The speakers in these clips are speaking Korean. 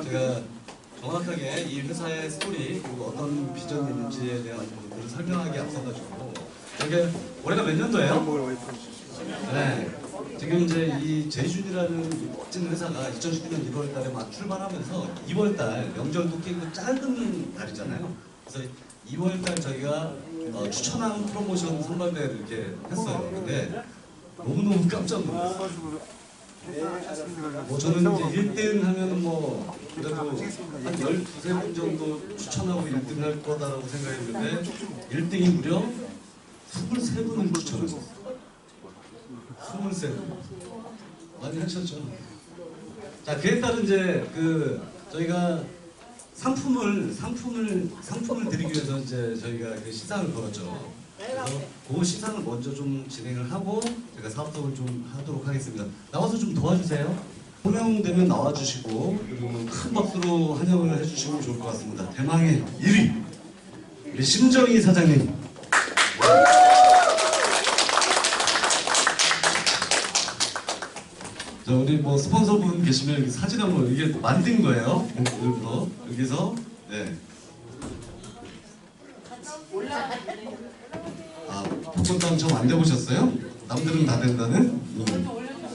제가 정확하게 이 회사의 스토리 그리고 어떤 비전이 있는지에 대한 부분들을 설명하기 앞서가지고 이게 올해가 몇 년도예요? 네. 지금 이제 이 제이준이라는 멋진 회사가 2019년 1월달에 막 출발하면서 2월달 명절도 끼고 짧은 달이잖아요. 그래서 2월달 저희가 추천한 프로모션 선발대회를 이렇게 했어요. 근데 너무너무 깜짝 놀랐어요. 뭐 저는 이제 1등 하면은 뭐 그래도 한 12세 분 정도 추천하고 1등 할 거다라고 생각했는데 1등이 무려 23분을 추천했어요. 23분. 많이 하셨죠? 자, 그에 따른 이제 저희가 상품을 드리기 위해서 이제 저희가 그 시상을 걸었죠. 그래서 그 시상을 먼저 좀 진행을 하고 제가 사업적으로 좀 하도록 하겠습니다. 나와서 좀 도와주세요. 호명되면 나와주시고 그리고 큰 박수로 환영을 해주시면 좋을 것 같습니다. 대망의 1위 우리 심정희 사장님. 자, 우리 뭐 스폰서분 계시면 여기 사진 한번 이게 만든 거예요. 일부러 여기서 네. 아, 복권 당첨 안 돼보셨어요? 남들은 다 된다는?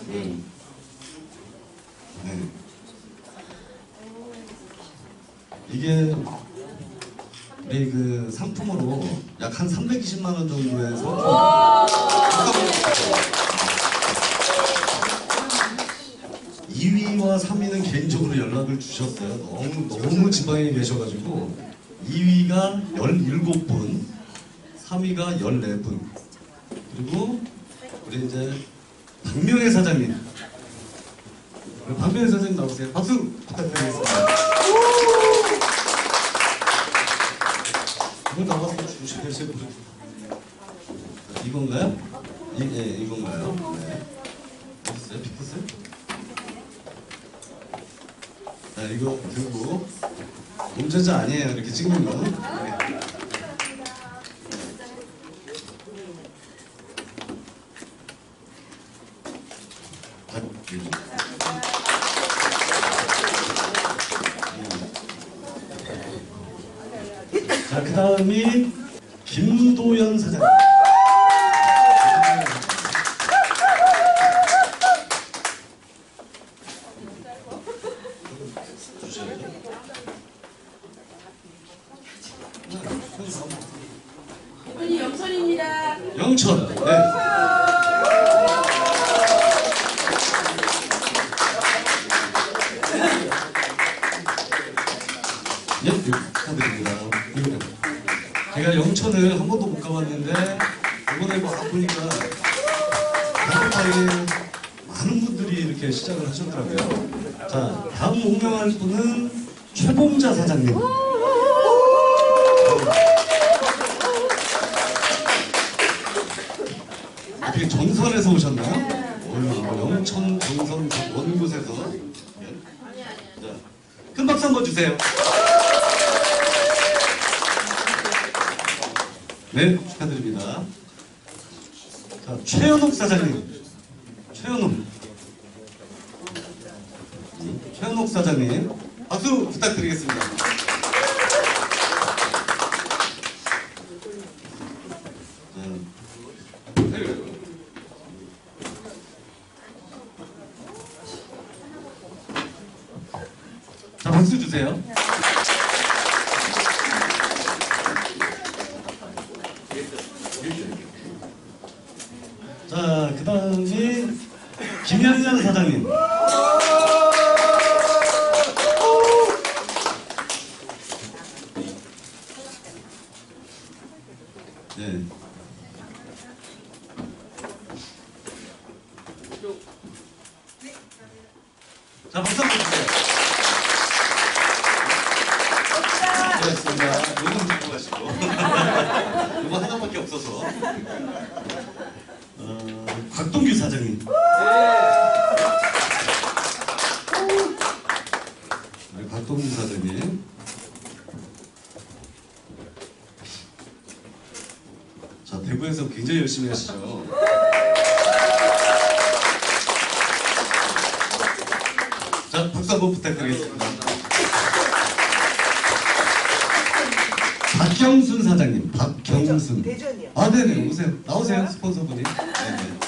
네. 이게 우리 그 상품으로 약 한 320만 원 정도의 상품. 2위와 3위는 개인적으로 연락을 주셨어요. 너무 지방에 계셔가지고 2위가 17분, 3위가 14분, 그리고 우리 이제 박명혜 사장님. 박명혜 사장님 나오세요. 박수 부탁드리겠습니다. 이거 나와서 주시면 이건가요? 예, 이건가요? 네. 어딨어요? 비켰어요? 자, 이거 들고 몸전자 아니에요. 이렇게 찍는 거. 네. 자, 그 다음이 김도연 사장님. 이분이 영천입니다. 영천. 네. 예, 축하드립니다. 제가 영천을 한 번도 못 가봤는데 이번에 막 보니까 다음에 많은 분들이 이렇게 시작을 하셨더라고요. 자, 다음 호명할 분은 최봉자 사장님. 어떻게 정선에서 오셨나요? 영천 정선 먼 곳에서. 자, 큰 박수 한번 주세요. 네, 축하드립니다. 자, 최현옥 사장님. 최현옥 사장님 박수 부탁드리겠습니다. 자, 박수 주세요. 자, 그 다음이 김현현 사장님. 네. 자, 박수 한번 주세요. 고맙습니다. 요금 들고 가시고. 이거 하나밖에 없어서. 곽동규 사장님. 네, 곽동규 사장님. 자, 대구에서 굉장히 열심히 하시죠. 자, 박수 한번 부탁드리겠습니다. 박경순 사장님, 박경순. 대전이요. 아, 네네, 오세요. 나오세요, 스폰서분이. 네네.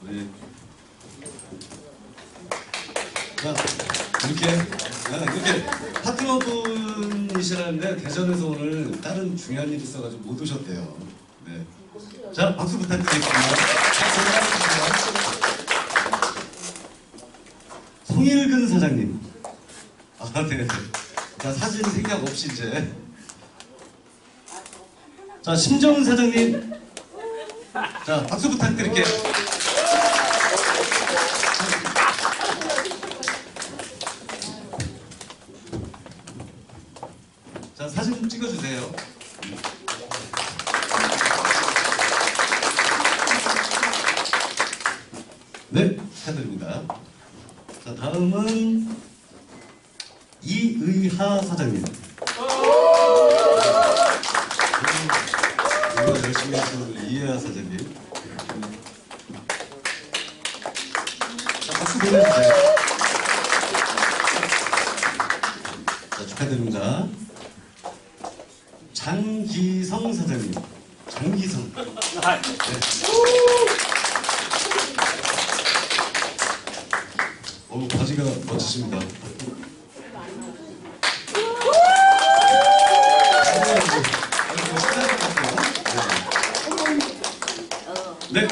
네. 자, 이렇게 파트너분이시라는데 대전에서 오늘 다른 중요한 일이 있어가지고 못 오셨대요. 네. 자, 박수 부탁드리겠습니다. 송일근 사장님. 아, 네. 자, 사진 생략 없이 이제. 자, 심정은 사장님. 자, 박수 부탁드릴게요. 자, 사진 좀 찍어주세요. 네, 축하드립니다. 자, 다음은 이의하 사장님. 이거 열심히 하시는 이의하 사장님. 자, 박수 보내주세요. 자, 축하드립니다. 장기성 사장님. 장기성. 네. 바지가 멋지십니다. 네,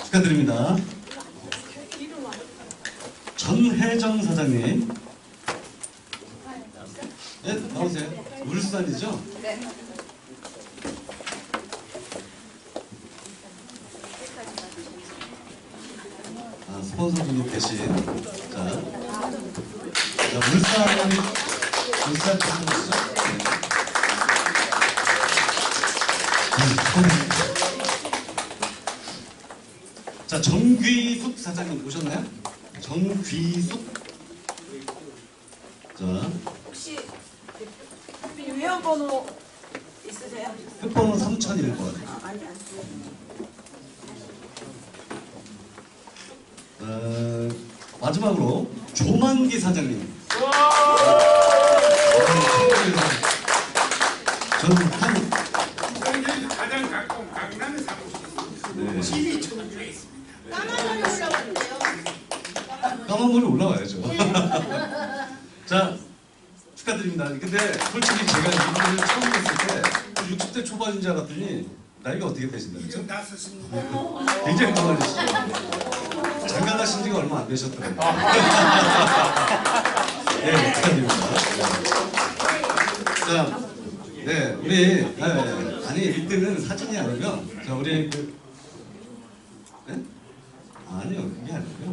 축하드립니다. 전혜정 사장님. 네, 나오세요. 울산이죠? 네. 아, 스폰서분이 계신. 자, 울산 스폰서죠? 자, 정귀숙 사장님 오셨나요? 정귀숙. 자, 혹시 회원번호 있으세요? 끝번호 3001번. 아니. 마지막으로 조만기 사장님. 저는 한 가장 가까운 강남에 사고 싶어요. 네. 집이 청주에 있습니다. 까만 머리 올라와야죠. 자, 축하드립니다. 근데 솔직히 제가 이분을 처음 뵀을 때 60대 초반인 줄 알았더니 나이가 어떻게 되신다죠? 지금 나섰습니다. 굉장히 동안이시죠. 장가가신 지가 얼마 안 되셨더라고요. 네, 축하드립니다. 네. 자, 네, 우리 아니 1등은 사진이 아니면 자 우리 네? 아니요, 그게 아니고요.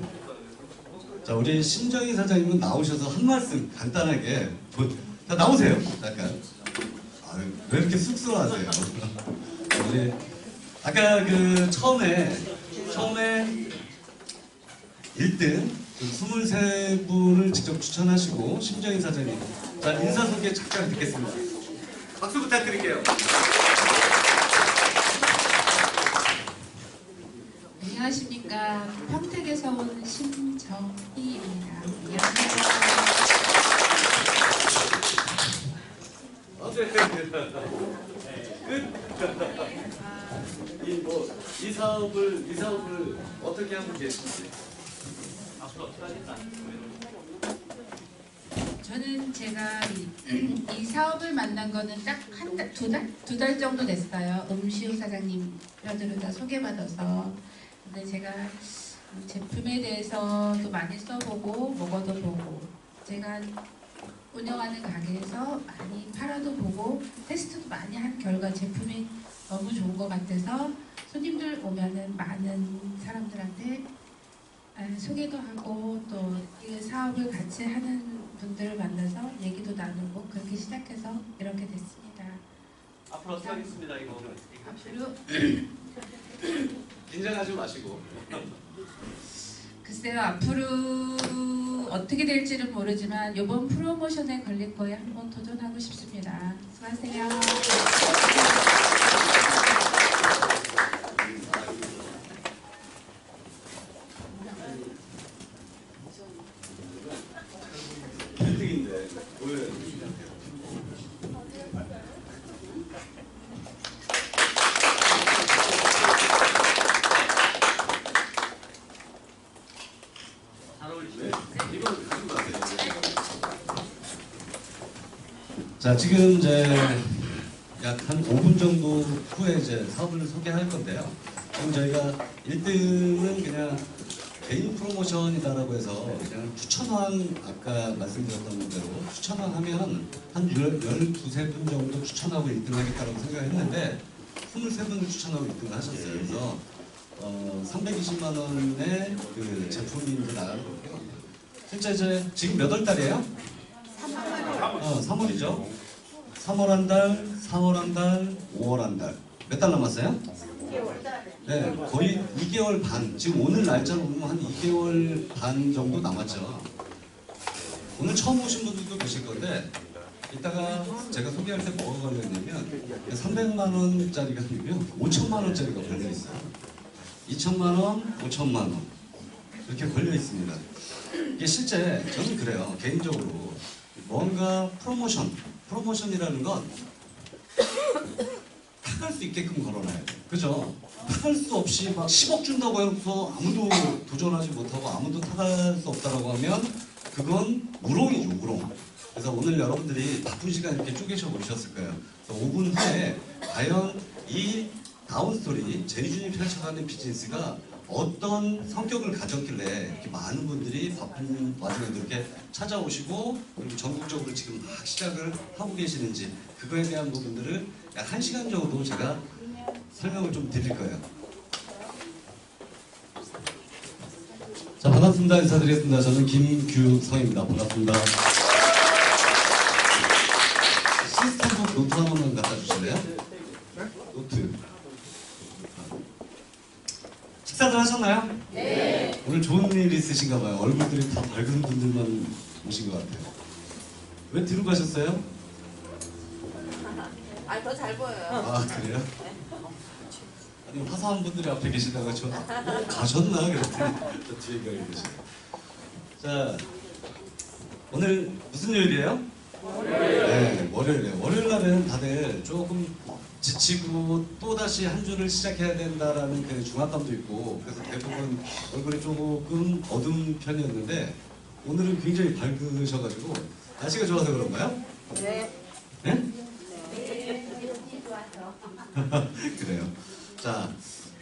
자, 우리 심정희 사장님은 나오셔서 한 말씀 간단하게 자, 나오세요. 잠깐. 왜 이렇게 쑥스러워하세요? 우리 아까 그 처음에 1등 23분을 직접 추천하시고 심정희 사장님 자, 인사 소개 잠깐 듣겠습니다. 박수 부탁드릴게요. 안녕하십니까. 평택에서 온 심정희입니다. 안녕하세요. 이 사업을 어떻게 하고 계신지. 저는 제가 이 사업을 만난 거는 딱 두 달 정도 됐어요. 음시우 사장님 편으로 다 소개받아서. 근데 제가 제품에 대해서도 많이 써보고 먹어도 보고 제가 운영하는 가게에서 많이 팔아도 보고 테스트도 많이 한 결과 제품이 너무 좋은 것 같아서 손님들 오면은 많은 사람들한테 소개도 하고 또 이 사업을 같이 하는 분들을 만나서 얘기도 나누고 그렇게 시작해서 이렇게 됐습니다. 앞으로 어떻게 하겠습니다. 이거 앞으로 긴장하지 마시고. 글쎄요, 앞으로 어떻게 될지는 모르지만 이번 프로모션에 걸릴 거에 한번 도전하고 싶습니다. 수고하세요. 자, 지금 이제 약 한 5분 정도 후에 이제 사업을 소개할 건데요. 지금 저희가 1등은 그냥 개인 프로모션이다라고 해서 그냥 추천왕, 아까 말씀드렸던 대로 추천왕 하면 한 12세 분 정도 추천하고 1등 하겠다고 생각했는데 23분을 추천하고 1등을 하셨어요. 그래서 320만 원의 그 제품이 이제 나가는 거고요. 실제 이제 지금 몇 월 달이에요? 3월이죠. 3월 한 달, 4월 한 달, 5월 한 달. 몇 달 남았어요? 네, 거의 2개월 반. 지금 오늘 날짜로 보면 한 2개월 반 정도 남았죠. 오늘 처음 오신 분들도 계실 건데 이따가 제가 소개할 때 뭐가 걸려있냐면 300만 원짜리가 아니고요. 5천만 원짜리가 걸려있어요. 2천만 원, 5천만 원 이렇게 걸려있습니다. 이게 실제 저는 그래요. 개인적으로 뭔가 프로모션이라는 건 타갈 수 있게끔 걸어놔야 돼. 그죠? 타갈 수 없이 막 10억 준다고 해서 아무도 도전하지 못하고 아무도 타갈 수 없다라고 하면 그건 우롱이죠, 우롱. 그래서 오늘 여러분들이 바쁜 시간 이렇게 쪼개셔 보셨을 거예요. 그래서 5분 후에 과연 이 다운스토리, 제이준이 펼쳐가는 비즈니스가 어떤 성격을 가졌길래 이렇게 많은 분들이 바쁜 와중에도 이렇게 찾아오시고 그리고 전국적으로 지금 막 시작을 하고 계시는지 그거에 대한 부분들을 약 1시간 정도 제가 설명을 좀 드릴 거예요. 자, 반갑습니다. 인사드리겠습니다. 저는 김규성입니다. 반갑습니다. 시스템북 노트 한 번만 갖다 주실래요? 노트. 식사들 하셨나요? 네. 오늘 좋은 일 있으신가 봐요. 얼굴들이 다 밝은 분들만 오신 것 같아요. 왜 뒤로 가셨어요? 아, 더 잘 보여요. 아, 그래요? 아니, 화사한 분들이 앞에 계시다가 저 가셨나? 그랬더니 저 뒤에 가 계시네요. 자, 오늘 무슨 요일이에요? 네, 월요일이에요. 월요일 날에는 다들 조금 지치고 또다시 한 주를 시작해야 된다라는 그 중압감도 있고 그래서 대부분 얼굴이 조금 어두운 편이었는데 오늘은 굉장히 밝으셔가지고 날씨가 좋아서 그런가요? 네. 네? 그래요. 자,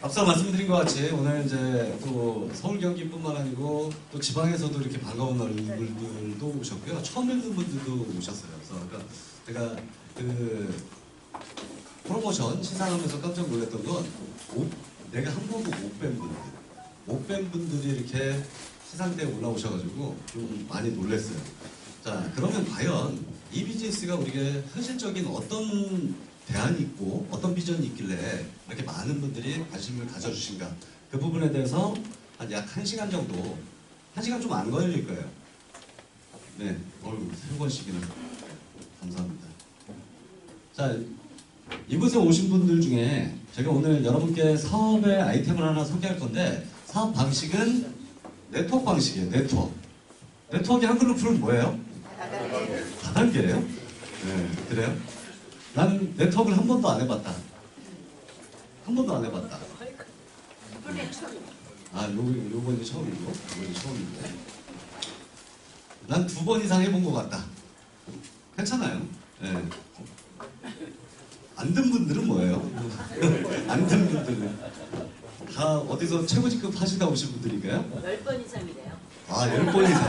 앞서 말씀드린 것 같이 오늘 이제 또 서울 경기뿐만 아니고 또 지방에서도 이렇게 반가운 얼굴들도 오셨고요. 처음 뵙는 분들도 오셨어요. 그래서 그러니까 제가 그 프로모션 시상하면서 깜짝 놀랐던 건 내가 한 번도 못 뵌 분들이 이렇게 시상대에 올라오셔가지고 좀 많이 놀랐어요. 자, 그러면 과연 이 비즈니스가 우리가 현실적인 어떤 대안이 있고 어떤 비전이 있길래 이렇게 많은 분들이 관심을 가져주신가 그 부분에 대해서 한 약 1시간 정도 1시간 좀 안 걸릴 거예요. 네, 3번씩이나 감사합니다. 자, 이곳에 오신 분들 중에 제가 오늘 여러분께 사업의 아이템을 하나 소개할 건데 사업 방식은 네트워크 방식이에요. 네트워크의 한글로 풀면 뭐예요? 다단계예요? 네, 그래요? 난 네트워크를 한 번도 안 해봤다. 한 번도 안 해봤다. 아, 요번이 처음이고, 요번이 처음인데. 난 2번 이상 해본 것 같다. 괜찮아요. 네. 안 든 분들은 뭐예요? 안 든 분들은 다 어디서 최고직급 하시다 오신 분들인가요? 10번 이상이래요. 아, 10번 이상.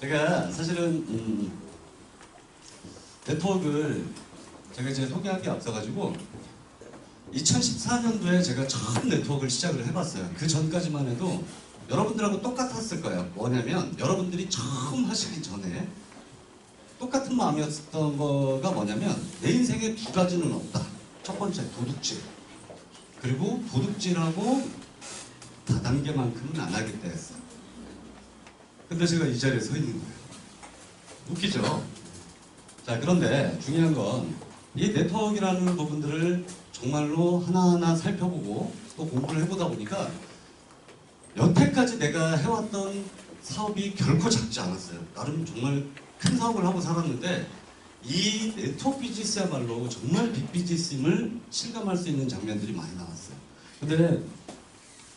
제가 사실은 네트워크를 제가 이제 소개하기 앞서가지고 2014년도에 제가 처음 네트워크를 시작을 해봤어요. 그 전까지만 해도 여러분들하고 똑같았을 거예요. 뭐냐면 여러분들이 처음 하시기 전에 똑같은 마음이었던 거가 뭐냐면 내 인생에 2가지는 없다. 첫 번째 도둑질. 그리고 도둑질하고 다단계만큼은 안 하겠다 했어. 근데 제가 이 자리에 서 있는 거예요. 웃기죠? 자, 그런데 중요한 건 이 네트워크라는 부분들을 정말로 하나하나 살펴보고 또 공부를 해보다 보니까 여태까지 내가 해왔던 사업이 결코 작지 않았어요. 나름 정말 큰 사업을 하고 살았는데 이 네트워크 비즈니스야말로 정말 빅 비즈니스임을 실감할 수 있는 장면들이 많이 나왔어요. 근데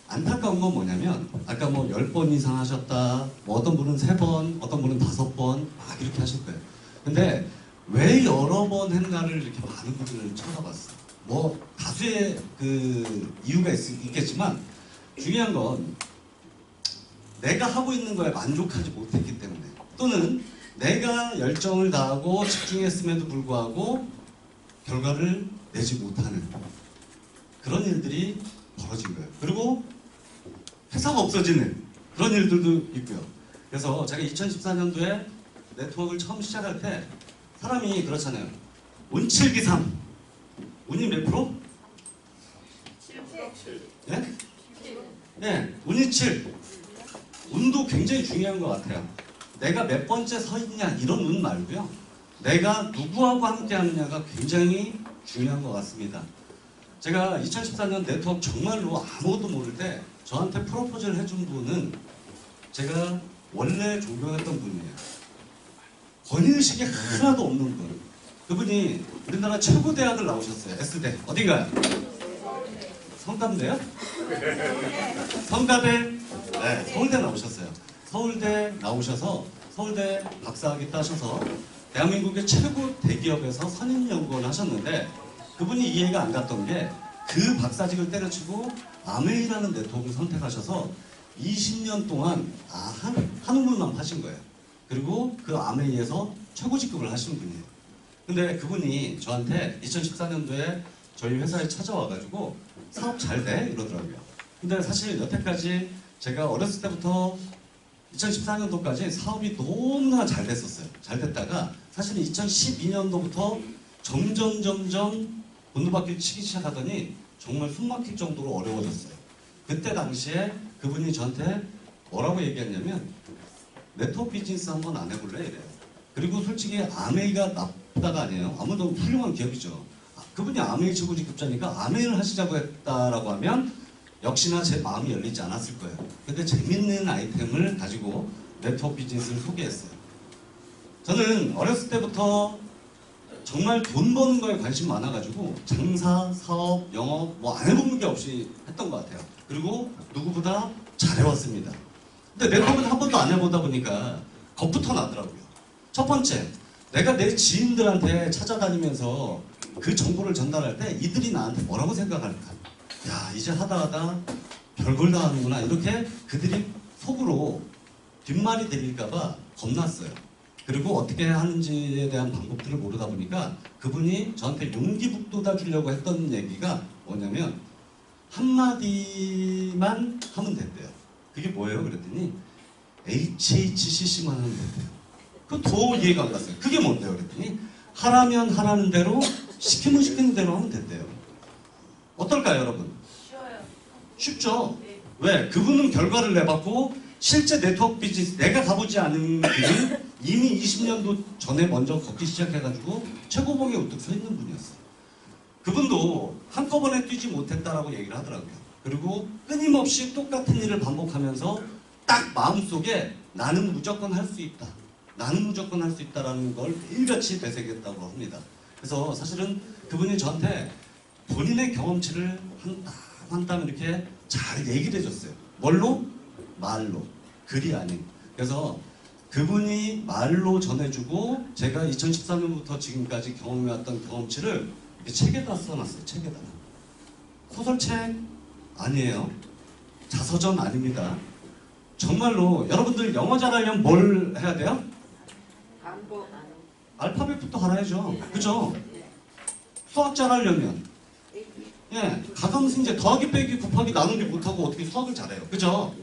안타까운 건 뭐냐면 아까 뭐 10번 이상 하셨다, 뭐 어떤 분은 3번, 어떤 분은 5번 막 이렇게 하실 거예요. 근데 왜 여러 번 했나를 이렇게 많은 분들을 쳐다봤어요. 뭐 다수의 그 이유가 있겠지만 중요한 건 내가 하고 있는 거에 만족하지 못했기 때문에, 또는 내가 열정을 다하고 집중했음에도 불구하고 결과를 내지 못하는 그런 일들이 벌어진 거예요. 그리고 회사가 없어지는 그런 일들도 있고요. 그래서 제가 2014년도에 네트워크를 처음 시작할 때 사람이 그렇잖아요. 운칠기삼. 운이 몇 프로? 7. 예? 네, 운이 7. 운도 굉장히 중요한 것 같아요. 내가 몇 번째 서 있냐 이런 운 말고요. 내가 누구하고 함께 하느냐가 굉장히 중요한 것 같습니다. 제가 2014년 네트워크 정말로 아무것도 모를 때 저한테 프로포즈를 해준 분은 제가 원래 존경했던 분이에요. 권위의식이 하나도 없는 분. 그분이 우리나라 최고 대학을 나오셨어요. S대. 어딘가요? 성담대요? 성가대? 네, 서울대 나오셨어요. 서울대 나오셔서 서울대 박사학위 따셔서 대한민국의 최고 대기업에서 선임연구원을 하셨는데, 그분이 이해가 안 갔던 게 그 박사직을 때려치고 아메이라는 네트워크를 선택하셔서 20년 동안 한우물만 파신 거예요. 그리고 그 아메이에서 최고 직급을 하신 분이에요. 근데 그분이 저한테 2014년도에 저희 회사에 찾아와가지고 사업 잘 돼? 이러더라고요. 근데 사실 여태까지 제가 어렸을 때부터 2014년도까지 사업이 너무나 잘 됐었어요. 잘 됐다가 사실은 2012년도부터 점점 본드바퀴를 치기 시작하더니 정말 숨막힐 정도로 어려워졌어요. 그때 당시에 그분이 저한테 뭐라고 얘기했냐면 네트워크 비즈니스 한번 안 해볼래? 이래요. 그리고 솔직히 아메이가 나쁘다가 아니에요. 아무도 훌륭한 기업이죠. 그분이 아메이 최고 직급자니까 아메이를 하시자고 했다라고 하면 역시나 제 마음이 열리지 않았을 거예요. 근데 재밌는 아이템을 가지고 네트워크 비즈니스를 소개했어요. 저는 어렸을 때부터 정말 돈 버는 거에 관심 많아가지고 장사, 사업, 영업 뭐 안 해본 게 없이 했던 것 같아요. 그리고 누구보다 잘해왔습니다. 근데 네트워크는 한 번도 안 해보다 보니까 겁부터 나더라고요. 첫 번째, 내가 내 지인들한테 찾아다니면서 그 정보를 전달할 때 이들이 나한테 뭐라고 생각할까? 야, 이제 하다 별걸 다 하는구나. 이렇게 그들이 속으로 뒷말이 들릴까봐 겁났어요. 그리고 어떻게 하는지에 대한 방법들을 모르다 보니까 그분이 저한테 용기 북돋아 주려고 했던 얘기가 뭐냐면 한마디만 하면 된대요. 그게 뭐예요? 그랬더니 HHCC만 하면 된대요. 그거 더 이해가 안 갔어요. 그게 뭔데요? 그랬더니 하라면 하라는 대로, 시키면 시키는 대로 하면 된대요. 어떨까요, 여러분? 쉬워요. 쉽죠? 왜? 그분은 결과를 내봤고 실제 네트워크 비즈니스 내가 가보지 않은 분이 이미 20년도 전에 먼저 걷기 시작해가지고 최고봉에 우뚝 서 있는 분이었어요. 그분도 한꺼번에 뛰지 못했다라고 얘기를 하더라고요. 그리고 끊임없이 똑같은 일을 반복하면서 딱 마음속에 나는 무조건 할 수 있다. 나는 무조건 할 수 있다라는 걸 일같이 되새겼다고 합니다. 그래서 사실은 그분이 저한테 본인의 경험치를 한 땀 이렇게 잘 얘기를 해줬어요. 뭘로? 말로. 글이 아닌. 그래서 그분이 말로 전해주고 제가 2013년부터 지금까지 경험해왔던 경험치를 이렇게 책에다 써놨어요. 책에다. 소설책 아니에요. 자서전 아닙니다. 정말로 여러분들 영어 잘하려면 뭘 해야 돼요? 알파벳부터 알아야죠. 그죠? 수학 잘하려면 가감승제 더하기 빼기 곱하기 나누기 못하고 어떻게 수학을 잘해요. 그죠?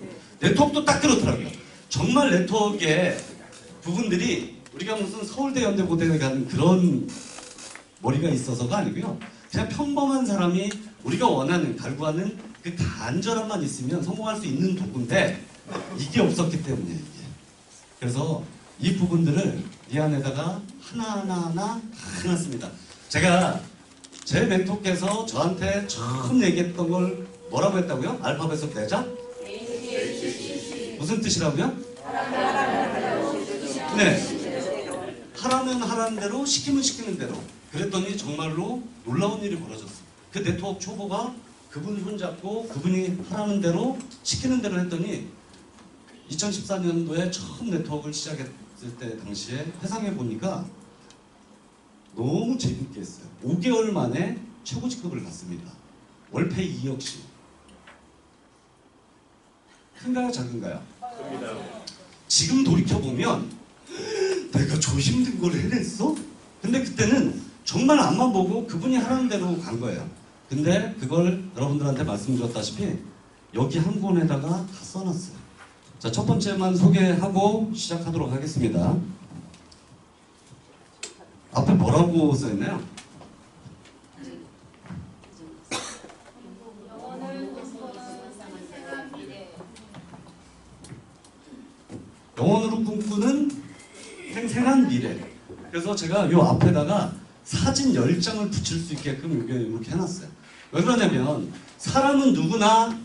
네트워크도 딱 그렇더라고요. 정말 네트워크의 부분들이 우리가 무슨 서울대 연대고대에 가는 그런 머리가 있어서가 아니고요. 그냥 평범한 사람이 우리가 원하는, 갈구하는 그 간절함만 있으면 성공할 수 있는 도구인데 이게 없었기 때문이에요. 이게. 그래서 이 부분들을 이 안에다가 하나하나 해놨습니다. 제가 제 멘토께서 저한테 처음 얘기했던 걸 뭐라고 했다고요? 알파벳으로 내자? 무슨 뜻이라고요? 네. 하라면 하라는 대로, 시키면 시키는 대로. 그랬더니 정말로 놀라운 일이 벌어졌어요. 그 네트워크 초보가 그분 손잡고 그분이 하라는 대로 시키는 대로 했더니 2014년도에 처음 네트워크를 시작했을 때 당시에 회상해 보니까 너무 재밌게 했어요. 5개월 만에 최고 직급을 갔습니다. 월페 2억씩. 큰가요, 작은가요? 지금 돌이켜보면 내가 저 힘든 걸 해냈어? 근데 그때는 정말 앞만 보고 그분이 하라는 대로 간 거예요. 근데 그걸 여러분들한테 말씀드렸다시피 여기 한 권에다가 다 써놨어요. 자, 첫 번째만 소개하고 시작하도록 하겠습니다. 앞에 뭐라고 써있나요? 영원으로 꿈꾸는 생생한 미래. 그래서 제가 요 앞에다가 사진 10장을 붙일 수 있게끔 이렇게 해놨어요. 왜 그러냐면 사람은 누구나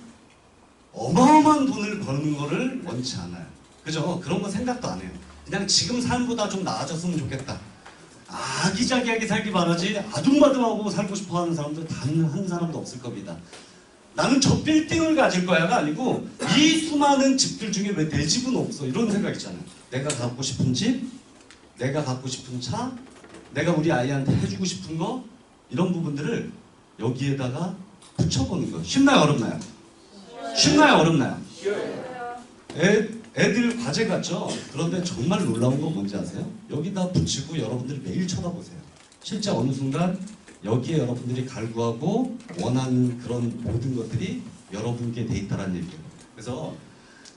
어마어마한 돈을 버는 거를 원치 않아요. 그죠? 그런 거 생각도 안 해요. 그냥 지금 삶보다 좀 나아졌으면 좋겠다. 아기자기하게 살기 바라지 아둥바둥하고 살고 싶어하는 사람들 단 한 사람도 없을 겁니다. 나는 저 빌딩을 가질 거야가 아니고 이 수많은 집들 중에 왜 내 집은 없어? 이런 생각 있잖아요. 내가 갖고 싶은 집, 내가 갖고 싶은 차, 내가 우리 아이한테 해주고 싶은 거 이런 부분들을 여기에다가 붙여보는 거예요. 쉽나요? 어렵나요? 쉽나요? 어렵나요? 애들 과제 같죠? 그런데 정말 놀라운 거 뭔지 아세요? 여기다 붙이고 여러분들이 매일 쳐다보세요. 실제 어느 순간 여기에 여러분들이 갈구하고 원하는 그런 모든 것들이 여러분께 돼 있다는 얘기예요. 그래서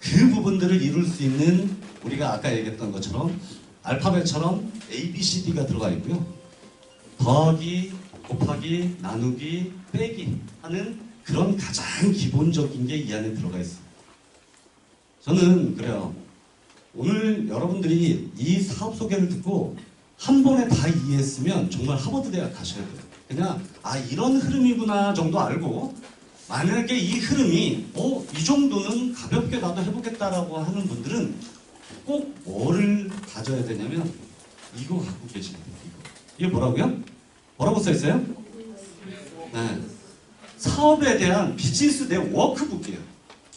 그 부분들을 이룰 수 있는 우리가 아까 얘기했던 것처럼 알파벳처럼 A, B, C, D가 들어가 있고요. 더하기, 곱하기, 나누기, 빼기 하는 그런 가장 기본적인 게 이 안에 들어가 있어요. 저는 그래요. 오늘 여러분들이 이 사업 소개를 듣고 한 번에 다 이해했으면 정말 하버드 대학 가셔야 돼요. 그냥 이런 흐름이구나 정도 알고 만약에 이 흐름이 이 정도는 가볍게 나도 해보겠다라고 하는 분들은 꼭 뭐를 가져야 되냐면 이거 갖고 계시면 돼요. 이게 뭐라고요? 뭐라고 써있어요? 네. 사업에 대한 비즈니스 내 워크북이에요.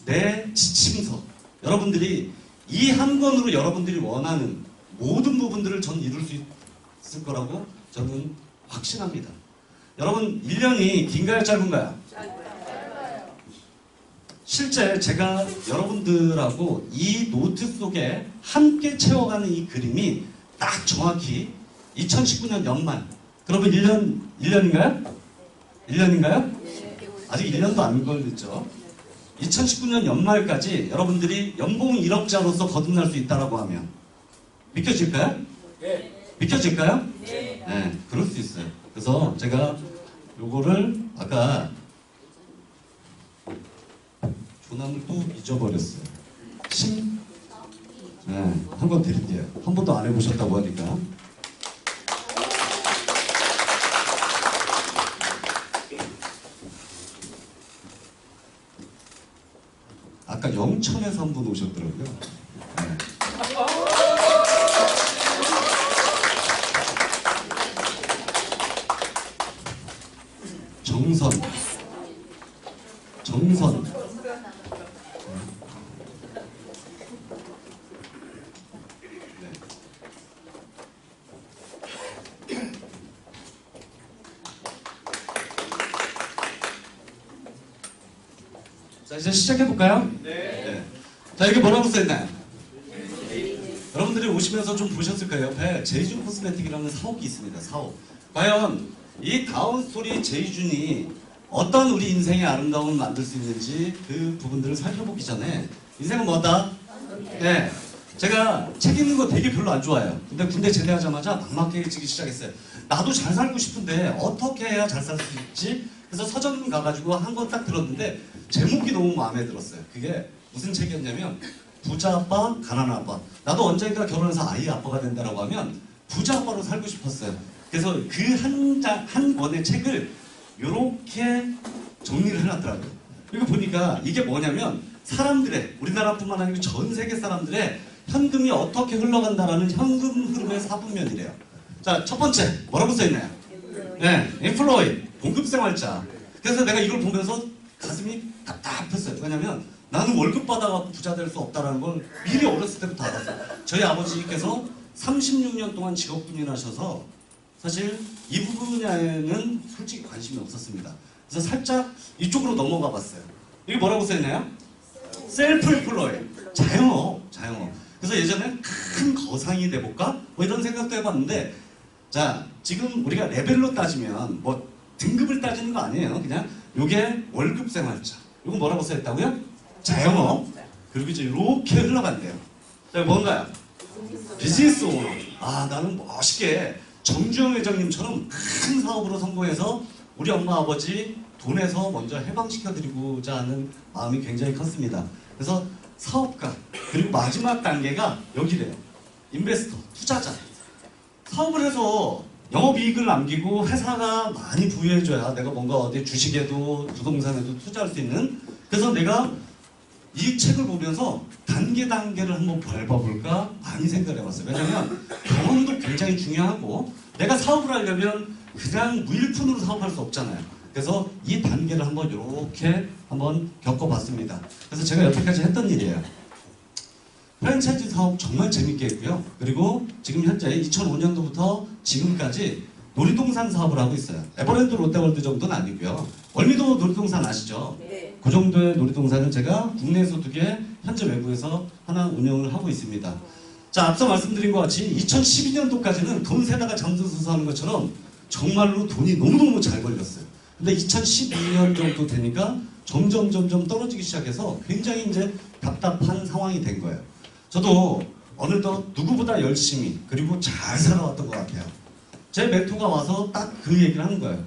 내 지침서. 여러분들이 이 한 권으로 여러분들이 원하는 모든 부분들을 전 이룰 수 있을 거라고 저는 확신합니다. 여러분 1년이 긴가요? 짧은가요? 실제 제가 여러분들하고 이 노트 속에 함께 채워가는 이 그림이 딱 정확히 2019년 연말. 그러면 1년인가요? 1년인가요? 아직 1년도 안 걸렸죠. 2019년 연말까지 여러분들이 연봉 1억자로서 거듭날 수 있다고 하면 믿겨질까요? 네. 믿겨질까요? 네. 네, 그럴 수 있어요. 그래서 제가 요거를 아까 조남을 또 잊어버렸어요. 네, 한 번 드릴게요. 한 번도 안 해보셨다고 하니까. 아까 영천에서 한 분 오셨더라고요. 네. 정선. 네. 자, 이제 시작해볼까요? 네. 자, 이게 뭐라고 써있나요? 여러분들이 오시면서 좀 보셨을 거예요. 옆에 제이준 코스메틱이라는 사옥이 있습니다. 사옥. 과연 이 다운스토리 제이준이 어떤 우리 인생의 아름다움을 만들 수 있는지 그 부분들을 살펴보기 전에 인생은 뭐다? 네. 제가 책 읽는 거 되게 별로 안 좋아해요. 근데 군대 제대하자마자 막막해지기 시작했어요. 나도 잘 살고 싶은데 어떻게 해야 잘 살 수 있지? 그래서 서점 가가지고 한 권 딱 들었는데 제목이 너무 마음에 들었어요. 그게 무슨 책이었냐면 부자 아빠, 가난한 아빠. 나도 언젠가 결혼해서 아이 아빠가 된다라고 하면 부자 아빠로 살고 싶었어요. 그래서 그 한 권의 책을 이렇게 정리를 해놨더라고요. 이거 보니까 이게 뭐냐면 사람들의, 우리나라뿐만 아니고 전 세계 사람들의 현금이 어떻게 흘러간다라는 현금 흐름의 사분면이래요. 자, 첫 번째 뭐라고 써있나요? 네, 인플로이, 공급생활자. 그래서 내가 이걸 보면서 가슴이 답답했어요. 왜냐면 나는 월급 받아갖고 부자 될 수 없다는 걸 미리 어렸을 때부터 알았어요. 저희 아버지께서 36년 동안 직업군인하셔서 사실 이 분야에는 솔직히 관심이 없었습니다. 그래서 살짝 이쪽으로 넘어가 봤어요. 이게 뭐라고 써있나요? 셀프 임플로이, 자영업. 그래서 예전에 큰 거상이 돼볼까? 뭐 이런 생각도 해봤는데, 자, 지금 우리가 레벨로 따지면 뭐 등급을 따지는 거 아니에요. 그냥 요게 월급 생활자. 이거 뭐라고 써있다고요? 자영업. 그리고 이제 이렇게 흘러간대요. 자, 뭔가요? 비즈니스 오너. 아, 나는 멋있게 정주영 회장님처럼 큰 사업으로 성공해서 우리 엄마 아버지 돈에서 먼저 해방시켜드리고자 하는 마음이 굉장히 컸습니다. 그래서 사업가, 그리고 마지막 단계가 여기래요. 인베스터, 투자자. 사업을 해서 영업이익을 남기고 회사가 많이 부유해져야 내가 뭔가 어디 주식에도 부동산에도 투자할 수 있는. 그래서 내가 이 책을 보면서 단계를 한번 밟아볼까 많이 생각을 해봤어요. 왜냐면 경험도 굉장히 중요하고 내가 사업을 하려면 그냥 무일푼으로 사업할 수 없잖아요. 그래서 이 단계를 한번 이렇게 한번 겪어봤습니다. 그래서 제가 여태까지 했던 일이에요. 프랜차이즈 사업 정말 재밌게 했고요. 그리고 지금 현재 2005년도부터 지금까지 놀이동산 사업을 하고 있어요. 에버랜드 롯데월드 정도는 아니고요. 월미도 놀이동산 아시죠? 네. 그 정도의 놀이동산은 제가 국내에서 2개, 현재 외국에서 하나 운영을 하고 있습니다. 자, 앞서 말씀드린 것 같이 2012년도까지는 돈 세다가 잠수서 하는 것처럼 정말로 돈이 너무너무 잘 벌렸어요. 근데 2012년 정도 되니까 점점 떨어지기 시작해서 굉장히 이제 답답한 상황이 된 거예요. 저도 어느덧 누구보다 열심히 그리고 잘 살아왔던 것 같아요. 제 멘토가 와서 딱 그 얘기를 하는 거예요.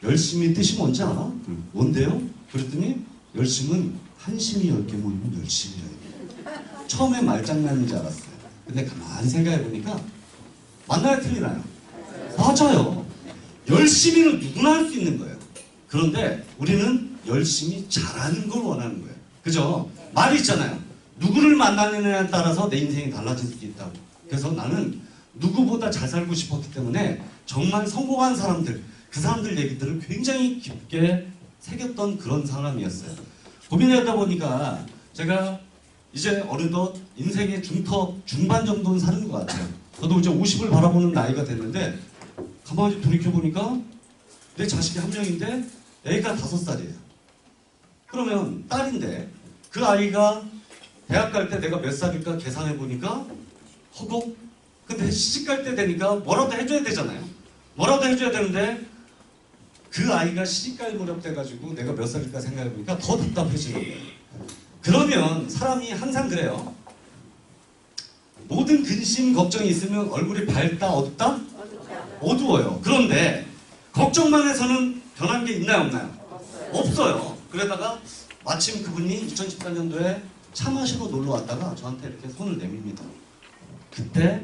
열심히 뜻이 뭔지 알아? 뭔데요? 그랬더니 열심은 한심이 10개 모이면 열심이야. 처음에 말장난인 줄 알았어요. 근데 가만히 생각해보니까 맞나요? 틀리나요? 맞아요. 열심히는 누구나 할 수 있는 거예요. 그런데 우리는 열심히 잘하는 걸 원하는 거예요. 그죠? 말이 있잖아요. 누구를 만나느냐에 따라서 내 인생이 달라질 수도 있다고. 그래서 나는 누구보다 잘 살고 싶었기 때문에 정말 성공한 사람들, 그 사람들 얘기들을 굉장히 깊게 새겼던 그런 사람이었어요. 고민하다 보니까 제가 이제 어느덧 인생의 중반 정도는 사는 것 같아요. 저도 이제 50을 바라보는 나이가 됐는데 가만히 돌이켜보니까 내 자식이 한 명인데 애가 5살이에요. 그러면 딸인데 그 아이가 대학 갈 때 내가 몇 살일까 계산해보니까 허걱? 근데 시집 갈 때 되니까 뭐라도 해줘야 되잖아요. 뭐라도 해줘야 되는데 그 아이가 시집 갈 무렵 돼가지고 내가 몇 살일까 생각해보니까 더 답답해지는 거예요. 그러면 사람이 항상 그래요. 모든 근심, 걱정이 있으면 얼굴이 밝다, 어둡다? 어두워요. 그런데 걱정만 해서는 변한 게 있나요, 없나요? 없어요. 그러다가 마침 그분이 2014년도에 차 마시러 놀러 왔다가 저한테 이렇게 손을 내밉니다. 그때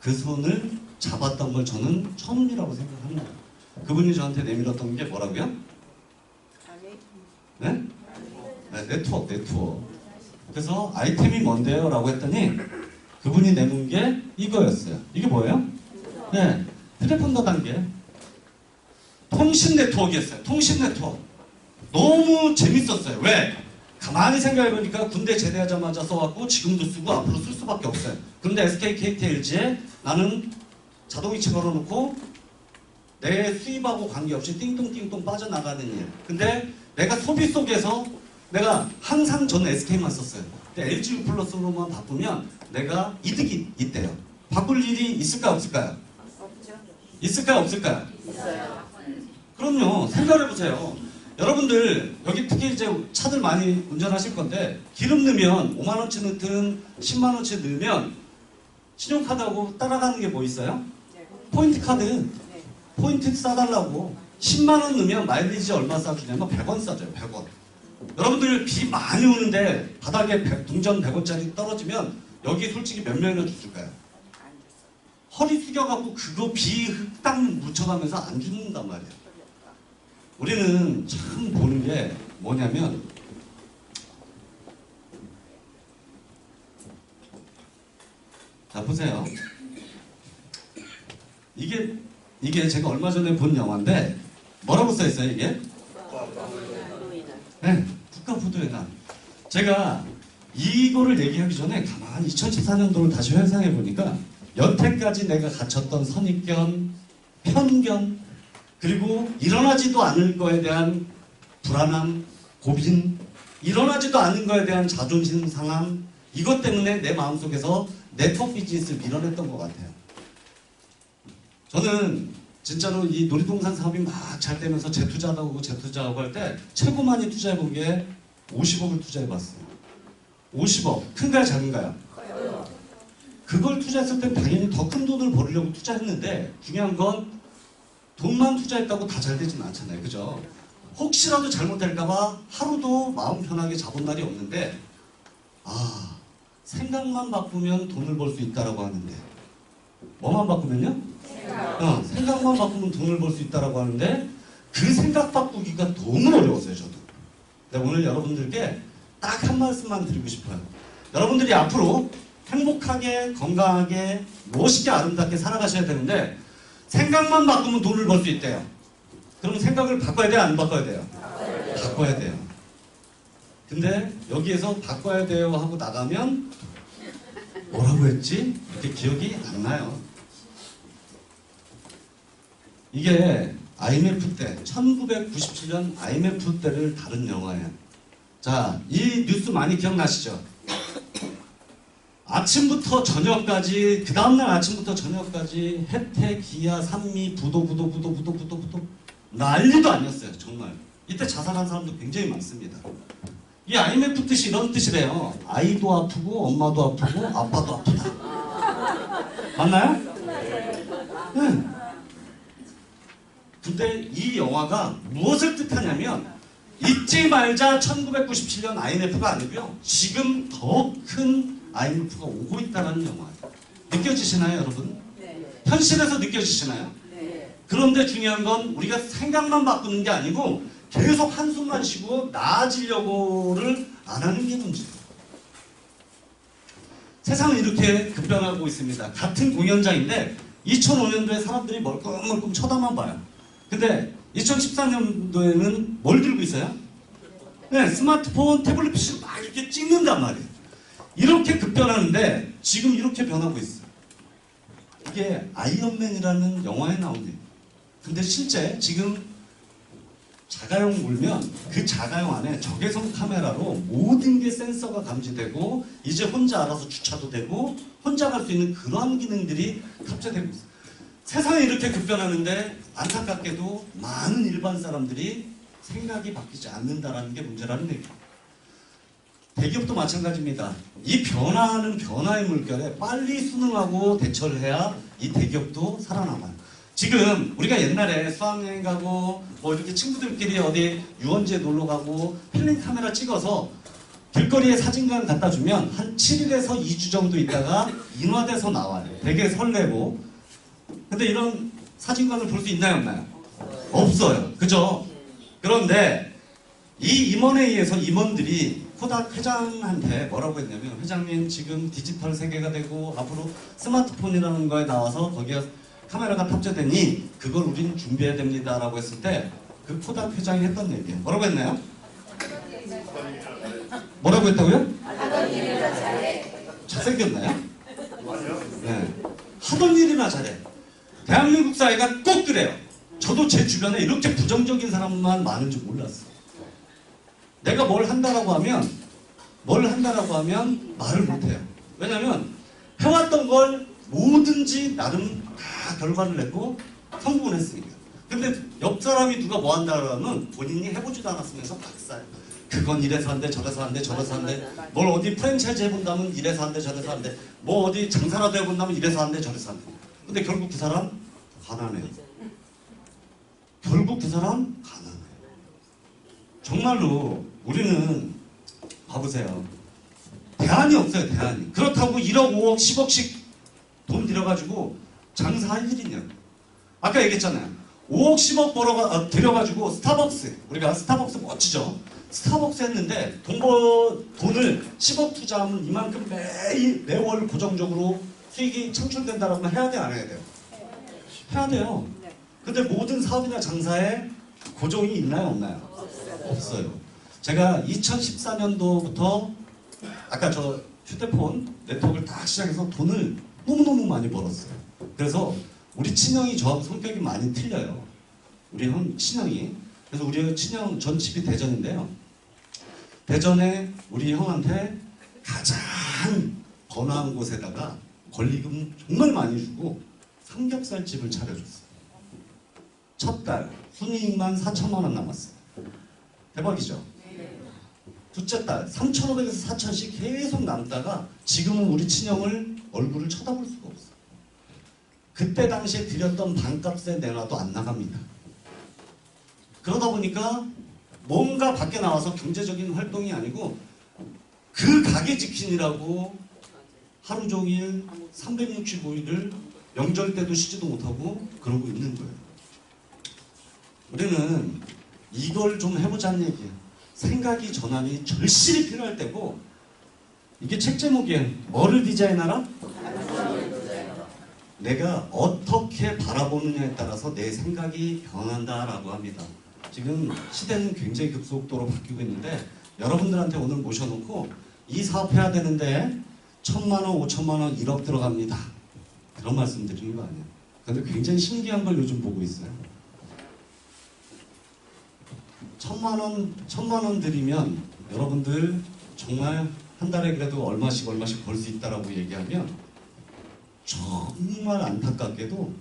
그 손을 잡았던 걸 저는 처음이라고 생각합니다. 그분이 저한테 내밀었던 게 뭐라고요? 네? 네, 네트워크. 그래서 아이템이 뭔데요? 라고 했더니 그분이 내놓은 게 이거였어요. 이게 뭐예요? 네, 휴대폰 다단계 통신 네트워크였어요. 통신 네트워크. 너무 재밌었어요. 왜? 가만히 생각해보니까 군대 제대하자마자 써왔고 지금도 쓰고 앞으로 쓸 수밖에 없어요. 그런데 SK, KT, LG에 나는 자동이체 걸어놓고 내 수입하고 관계없이 띵똥띵똥 빠져나가는 일. 근데 내가 소비 속에서 내가 항상 저는 SK만 썼어요. 근데 LG U 플러스로만 바꾸면 내가 이득이 있대요. 바꿀 일이 있을까요? 없을까요? 없죠. 있을까요? 없을까요? 있어요. 그럼요. 생각해보세요. 여러분들 여기 특히 이제 차들 많이 운전하실 건데 기름 넣으면 5만원치 넣든 10만원치 넣으면 신용카드하고 따라가는 게 뭐 있어요? 네. 포인트 카드. 네. 포인트 싸달라고 10만원 넣으면 마일리지 얼마 싸주냐면 100원 싸줘요. 100원. 여러분들 비 많이 오는데 바닥에 동전 100원짜리 떨어지면 여기 솔직히 몇 명이나 주실까요? 안 됐어. 허리 숙여갖고 그거 비 흙딱 묻혀가면서 안 죽는단 말이에요. 우리는 참 보는 게 뭐냐면 자 보세요. 이게 제가 얼마 전에 본 영화인데 뭐라고 써있어요 이게? 네, 국가부도회관. 제가 이거를 얘기하기 전에 가만히 2014년도를 다시 회상해 보니까 여태까지 내가 갖췄던 선입견, 편견, 그리고 일어나지도 않을 거에 대한 불안함, 고민, 일어나지도 않은 거에 대한 자존심 상함, 이것 때문에 내 마음속에서 네트워크 비즈니스를 밀어냈던 것 같아요. 저는 진짜로 이 놀이동산 사업이 막 잘 되면서 재투자하고 할 때 최고 많이 투자해본 게 50억을 투자해봤어요. 50억. 큰가요, 작은가요? 그걸 투자했을 땐 당연히 더 큰 돈을 벌으려고 투자했는데 중요한 건 돈만 투자했다고 다 잘 되지는 않잖아요. 그죠? 혹시라도 잘못될까봐 하루도 마음 편하게 자본 날이 없는데 생각만 바꾸면 돈을 벌 수 있다라고 하는데 뭐만 바꾸면요? 생각만 바꾸면 돈을 벌 수 있다라고 하는데 그 생각 바꾸기가 너무 어려웠어요. 저도. 근데 오늘 여러분들께 딱 한 말씀만 드리고 싶어요. 여러분들이 앞으로 행복하게, 건강하게, 멋있게, 아름답게 살아가셔야 되는데 생각만 바꾸면 돈을 벌 수 있대요. 그러면 생각을 바꿔야 돼요? 안 바꿔야 돼요? 바꿔야 돼요. 근데 여기에서 바꿔야 돼요 하고 나가면 뭐라고 했지? 이렇게 기억이 안 나요. 이게 IMF 때, 1997년 IMF 때를 다룬 영화예요. 자, 이 뉴스 많이 기억나시죠? 아침부터 저녁까지, 그 다음날 아침부터 저녁까지 혜택, 기아, 산미, 부도 난리도 아니었어요. 정말. 이때 자살한 사람도 굉장히 많습니다. 이 IMF 뜻이 이런 뜻이래요. 아이도 아프고 엄마도 아프고 아빠도 아프다. 맞나요? 네. 근데 이 영화가 무엇을 뜻하냐면 잊지 말자 1997년 IMF가 아니고요. 지금 더 큰 IMF가 오고 있다는 영화예요. 느껴지시나요, 여러분? 네. 현실에서 느껴지시나요? 네. 그런데 중요한 건 우리가 생각만 바꾸는 게 아니고 계속 한숨만 쉬고 나아지려고를 안 하는 게 문제예요. 세상은 이렇게 급변하고 있습니다. 같은 공연장인데 2005년도에 사람들이 멀끔멀끔 쳐다만 봐요. 근데 2014년도에는 뭘 들고 있어요? 네, 스마트폰, 태블릿 PC를 막 이렇게 찍는단 말이에요. 이렇게 급변하는데 지금 이렇게 변하고 있어요. 이게 아이언맨이라는 영화에 나오네요. 근데 실제 지금 자가용 몰면 그 자가용 안에 적외선 카메라로 모든 게 센서가 감지되고 이제 혼자 알아서 주차도 되고 혼자 갈 수 있는 그런 기능들이 탑재되고 있어요. 세상이 이렇게 급변하는데 안타깝게도 많은 일반 사람들이 생각이 바뀌지 않는다는 게 문제라는 얘기예요. 대기업도 마찬가지입니다. 이 변화하는 변화의 물결에 빨리 순응하고 대처를 해야 이 대기업도 살아남아요. 지금 우리가 옛날에 수학여행 가고 뭐 이렇게 친구들끼리 어디 유원지에 놀러 가고 필름 카메라 찍어서 길거리에 사진관 갖다 주면 한 7일에서 2주 정도 있다가 인화돼서 나와요. 되게 설레고. 근데 이런 사진관을 볼 수 있나요, 없나요? 없어요. 그죠? 그런데 이 임원에 의해서 임원들이 코닥 회장한테 뭐라고 했냐면 회장님 지금 디지털 세계가 되고 앞으로 스마트폰이라는 거에 나와서 거기에 카메라가 탑재되니 그걸 우린 준비해야 됩니다 라고 했을 때 그 코닥 회장이 했던 얘기예요. 뭐라고 했나요? 뭐라고 했다고요? 잘생겼나요? 네. 하던 일이나 잘해. 대한민국 사회가 꼭 그래요. 저도 제 주변에 이렇게 부정적인 사람만 많은 줄 몰랐어요. 내가 뭘 한다라고 하면 말을 못해요. 왜냐면 해왔던 걸 뭐든지 나름 다 결과를 냈고 성공을 했으니까. 근데 옆 사람이 누가 뭐 한다 그러면 본인이 해보지도 않았으면서 박살. 그건 이래서 안 돼, 저래서 안 돼, 저래서 안 돼. 뭘 어디 프랜차이즈 해본다면 이래서 안 돼, 저래서 안 돼. 뭐 어디 장사라도 해본다면 이래서 안 돼, 저래서 안 돼. 근데 결국 그 사람 가난해요. 결국 그 사람 가난해요. 정말로 우리는 봐보세요. 대안이 없어요, 대안이. 그렇다고 1억, 5억, 10억씩 돈 들여가지고 장사할 일이냐. 아까 얘기했잖아요. 5억, 10억 들여가지고 스타벅스, 우리가 스타벅스 멋지죠? 스타벅스 했는데 돈을 10억 투자하면 이만큼 매월 고정적으로 수익이 창출된다라고 해야 돼, 안 해야 돼요? 해야 돼요. 근데 모든 사업이나 장사에 고정이 있나요, 없나요? 없어요. 제가 2014년도부터 아까 저 휴대폰 네트워크를 딱 시작해서 돈을 너무너무 많이 벌었어요. 그래서 우리 친형이 저하고 성격이 많이 틀려요. 우리 형 친형이. 그래서 우리 친형 전 집이 대전인데요. 대전에 우리 형한테 가장 번화한 곳에다가 권리금 정말 많이 주고 삼겹살집을 차려줬어요. 첫 달 순이익만 4천만 원 남았어요. 대박이죠? 둘째 달 3,500에서 4,000씩 계속 남다가 지금은 우리 친형을 얼굴을 쳐다볼 수가 없어요. 그때 당시에 드렸던 반값에 내놔도 안 나갑니다. 그러다 보니까 뭔가 밖에 나와서 경제적인 활동이 아니고 그 가게 지키느라고 하루 종일 365일을 명절 때도 쉬지도 못하고 그러고 있는 거예요. 우리는 이걸 좀 해보자는 얘기예요. 생각이 전환이 절실히 필요할 때고, 이게 책 제목이에요. 뭐를 디자인하라? 내가 어떻게 바라보느냐에 따라서 내 생각이 변한다라고 합니다. 지금 시대는 굉장히 급속도로 바뀌고 있는데 여러분들한테 오늘 모셔놓고 이 사업해야 되는데 1,000만 원, 5천만 원, 1억 들어갑니다. 그런 말씀 드리는 거 아니에요. 근데 굉장히 신기한 걸 요즘 보고 있어요. 1,000만 원 드리면 여러분들 정말 한 달에 그래도 얼마씩 벌 수 있다라고 얘기하면 정말 안타깝게도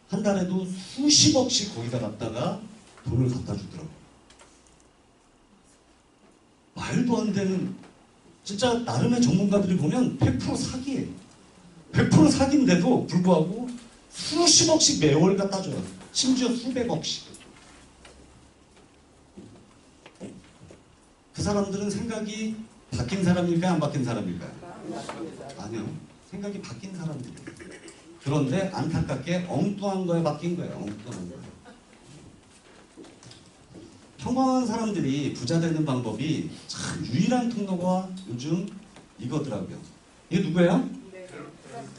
한 달에도 수십억씩 거기다 갖다가 돈을 갖다 주더라고요. 말도 안 되는, 진짜 나름의 전문가들이 보면 100% 사기예요. 100% 사기인데도 불구하고 수십억씩 매월 갖다 줘요. 심지어 수백억씩. 그 사람들은 생각이 바뀐 사람일까요? 안 바뀐 사람일까요? 아니요. 생각이 바뀐 사람들이에요. 그런데 안타깝게 엉뚱한 거에 바뀐 거예요. 엉뚱한 거에. 평범한 사람들이 부자 되는 방법이 참 유일한 통로가 요즘 이거더라고요. 이게 누구예요?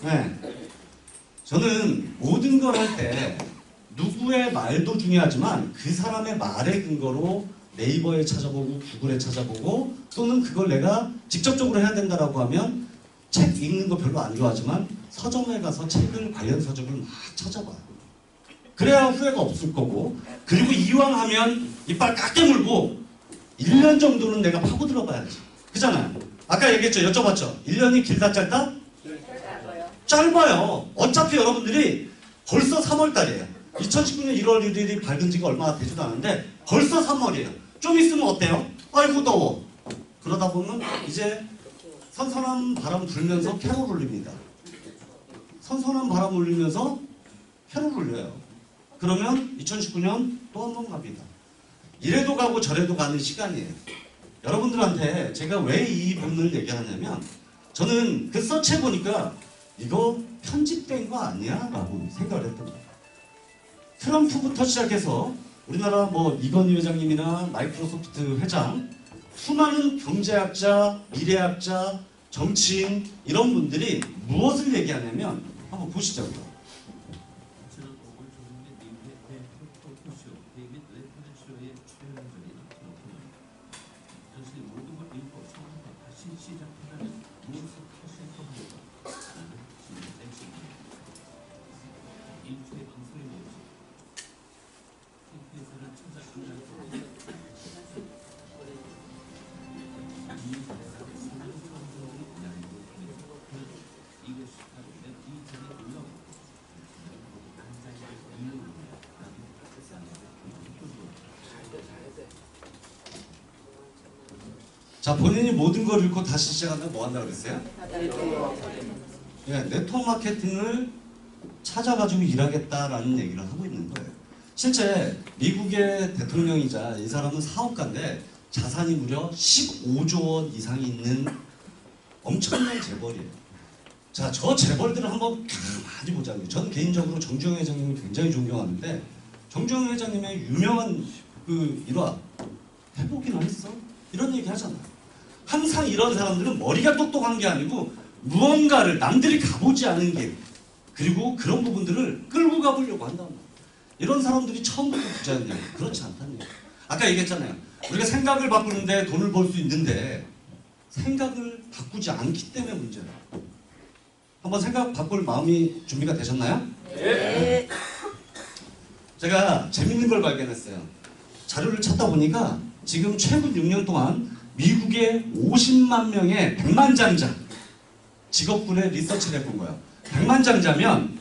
네. 저는 모든 걸 할 때 누구의 말도 중요하지만 그 사람의 말의 근거로 네이버에 찾아보고 구글에 찾아보고, 또는 그걸 내가 직접적으로 해야 된다라고 하면 책 읽는 거 별로 안 좋아하지만 서점에 가서 책을, 관련 서적을 막 찾아봐요. 그래야 후회가 없을 거고, 그리고 이왕 하면 이빨 깎게 물고 1년 정도는 내가 파고 들어봐야지. 그잖아요. 아까 얘기했죠. 여쭤봤죠. 1년이 길다 짧다? 짧아요. 어차피 여러분들이 벌써 3월달이에요. 2019년 1월 1일이 밝은 지가 얼마 되지도 않은데 벌써 3월이에요. 좀 있으면 어때요? 아이고 더워. 그러다 보면 이제 선선한 바람 불면서 캐롤 울립니다. 선선한 바람 울리면서 캐롤 울려요. 그러면 2019년 또 한 번 갑니다. 이래도 가고 저래도 가는 시간이에요. 여러분들한테 제가 왜 이 부분을 얘기하냐면, 저는 그 서치해보니까 이거 편집된 거 아니야? 라고 생각을 했던 거예요. 트럼프부터 시작해서 우리나라 뭐 이건희 회장님이나 마이크로소프트 회장, 수많은 경제학자, 미래학자, 정치인 이런 분들이 무엇을 얘기하냐면 한번 보시자고요. 자, 본인이 모든 걸 잃고 다시 시작한다면 뭐 한다고 그랬어요? 예, 네트워크 마케팅을 찾아가지고 일하겠다라는 얘기를 하고 있는 거예요. 실제 미국의 대통령이자 이 사람은 사업가인데 자산이 무려 15조 원 이상이 있는 엄청난 재벌이에요. 자, 저 재벌들을 한번 많이 보자고요. 저는 개인적으로 정주영 회장님을 굉장히 존경하는데, 정주영 회장님의 유명한 그 일화, 해보기는 했어? 이런 얘기 하잖아요. 항상 이런 사람들은 머리가 똑똑한 게 아니고 무언가를 남들이 가보지 않은 길, 그리고 그런 부분들을 끌고 가보려고 한다는 거예요. 이런 사람들이 처음부터 부자였냐고? 그렇지 않다는 거예요. 아까 얘기했잖아요. 우리가 생각을 바꾸는데 돈을 벌 수 있는데 생각을 바꾸지 않기 때문에 문제예요. 한번 생각 바꿀 마음이 준비가 되셨나요? 네. 제가 재밌는 걸 발견했어요. 자료를 찾다 보니까 지금 최근 6년 동안 미국의 50만 명의 백만장자 직업군의 리서치를 해본 거예요. 백만장자면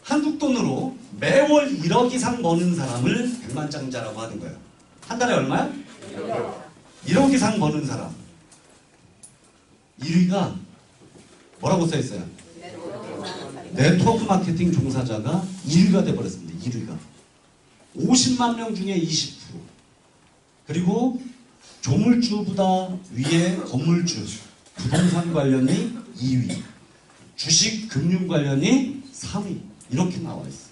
한국 돈으로 매월 1억 이상 버는 사람을 백만장자라고 하는 거예요. 한 달에 얼마요? 1억 이상 버는 사람. 1위가 뭐라고 써있어요? 네트워크 마케팅 종사자가 1위가 돼버렸습니다. 1위가 50만 명 중에 20%. 그리고 조물주보다 위에 건물주, 부동산 관련이 2위, 주식 금융 관련이 3위. 이렇게 나와 있어요.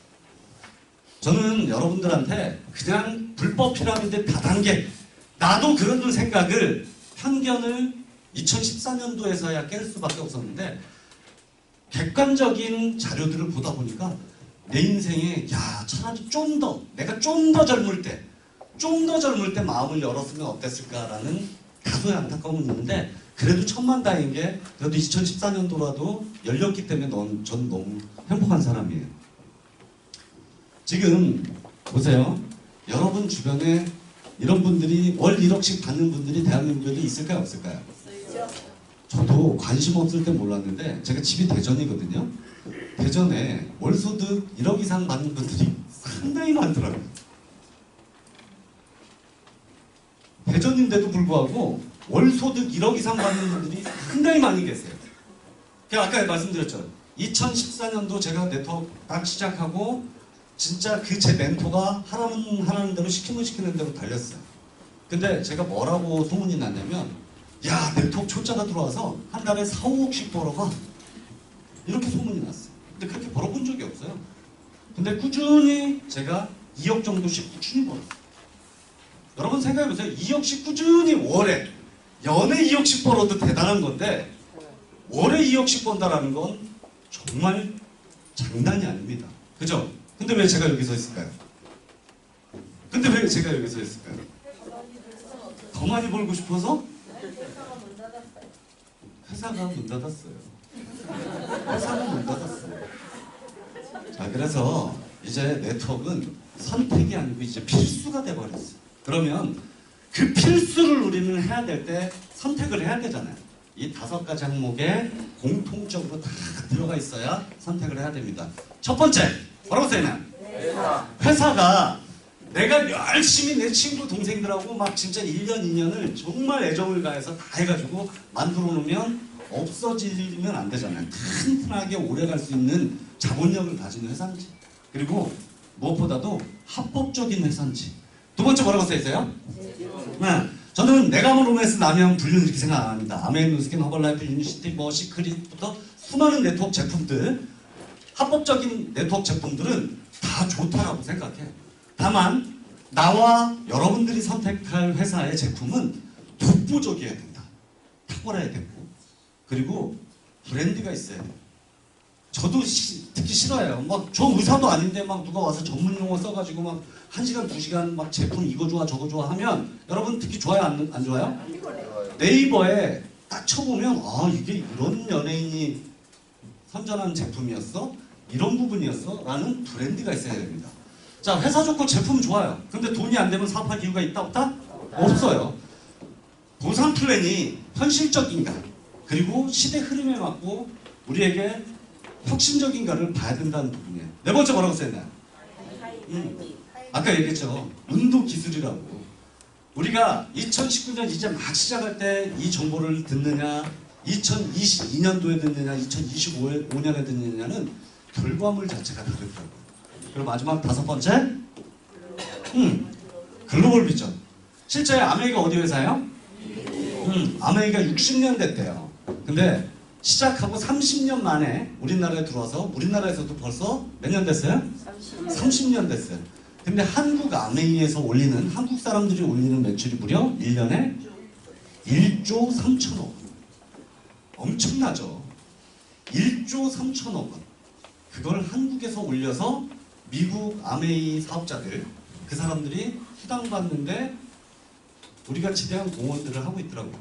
저는 여러분들한테 그냥 불법 피라미드 다단계, 나도 그런 생각을, 편견을 2014년도에서야 깰 수밖에 없었는데 객관적인 자료들을 보다 보니까 내 인생에 야, 차라리 좀 더, 내가 좀 더 젊을 때 마음을 열었으면 어땠을까라는 다소의 안타까움은 있는데, 그래도 천만다행인 게 그래도 2014년도라도 열렸기 때문에 전 너무 행복한 사람이에요. 지금 보세요. 여러분 주변에 이런 분들이 월 1억씩 받는 분들이 대한민국에 있을까요? 없을까요? 저도 관심 없을 때 몰랐는데 제가 집이 대전이거든요. 대전에 월소득 1억 이상 받는 분들이 상당히 많더라고요. 대전인데도 불구하고 월소득 1억 이상 받는 분들이 상당히 많이 계세요. 제가 아까 말씀드렸죠. 2014년도 제가 네트워크 딱 시작하고 진짜 그 제 멘토가 하라는 대로 시키는 대로 달렸어요. 근데 제가 뭐라고 소문이 났냐면, 야, 네트워크 초짜가 들어와서 한 달에 4, 5억씩 벌어가. 이렇게 소문이 났어요. 근데 그렇게 벌어본 적이 없어요. 근데 꾸준히 제가 2억 정도씩 꾸준히 벌었어요. 여러분 생각해보세요. 2억씩 꾸준히 월에, 연에 2억씩 벌어도 대단한 건데 월에 2억씩 번다라는 건 정말 장난이 아닙니다. 그죠? 근데 왜 제가 여기 서 있을까요? 더 많이 벌고 싶어서? 회사가 문 닫았어요. 자, 그래서 이제 네트워크는 선택이 아니고 이제 필수가 돼버렸어요. 그러면 그 필수를 우리는 해야 될 때 선택을 해야 되잖아요. 이 5가지 항목에 공통적으로 다 들어가 있어야 선택을 해야 됩니다. 첫 번째, 뭐라고 써있나요? 회사가 내가 열심히 내 친구 동생들하고 막 진짜 1년 2년을 정말 애정을 가해서 다 해가지고 만들어 놓으면 없어지면 안 되잖아요. 튼튼하게 오래 갈 수 있는 자본력을 가진 회사인지, 그리고 무엇보다도 합법적인 회사인지. 두 번째 뭐라고 써있어요? 네. 저는 네가모로메스 남양 분류는 이렇게 생각 안 합니다. 아메인 누스킨, 허벌라이프, 유니시티, 뭐 시크릿부터 수많은 네트워크 제품들, 합법적인 네트워크 제품들은 다 좋다라고 생각해요. 다만 나와 여러분들이 선택할 회사의 제품은 독보적이어야 된다. 탁월해야 되고, 그리고 브랜드가 있어야 돼요. 저도 듣기 싫어요. 막 저 의사도 아닌데 막 누가 와서 전문 용어 써가지고 막 1시간 2시간 막 제품 이거 좋아 저거 좋아 하면 여러분 듣기 좋아요 안 좋아요? 네이버에 딱 쳐보면 아, 이게 이런 연예인이 선전한 제품이었어? 이런 부분이었어? 라는 브랜드가 있어야 됩니다. 자, 회사 좋고 제품 좋아요. 근데 돈이 안 되면 사업할 이유가 있다 없다? 없어요. 보상 플랜이 현실적인가, 그리고 시대 흐름에 맞고 우리에게 혁신적인가를 봐야 된다는 부분이에요. 네 번째 뭐라고 써있나요? 아까 얘기했죠. 운도 기술이라고. 우리가 2019년 이제 막 시작할 때 이 정보를 듣느냐, 2022년도에 듣느냐, 2025년에 듣느냐는 결과물 자체가 다르더라고요. 그리고 마지막 5번째, 글로벌 비전. 실제 아메이가 어디 회사예요? 아메이가 60년 됐대요. 근데 시작하고 30년 만에 우리나라에 들어와서 우리나라에서도 벌써 몇 년 됐어요? 30년 됐어요. 근데 한국 아메이에서 올리는, 한국 사람들이 올리는 매출이 무려 1년에 1조 3천억 원. 엄청나죠? 1조 3천억 원. 그걸 한국에서 올려서 미국 아메이 사업자들, 그 사람들이 수당받는데 우리가 지대한 공헌들을 하고 있더라고요.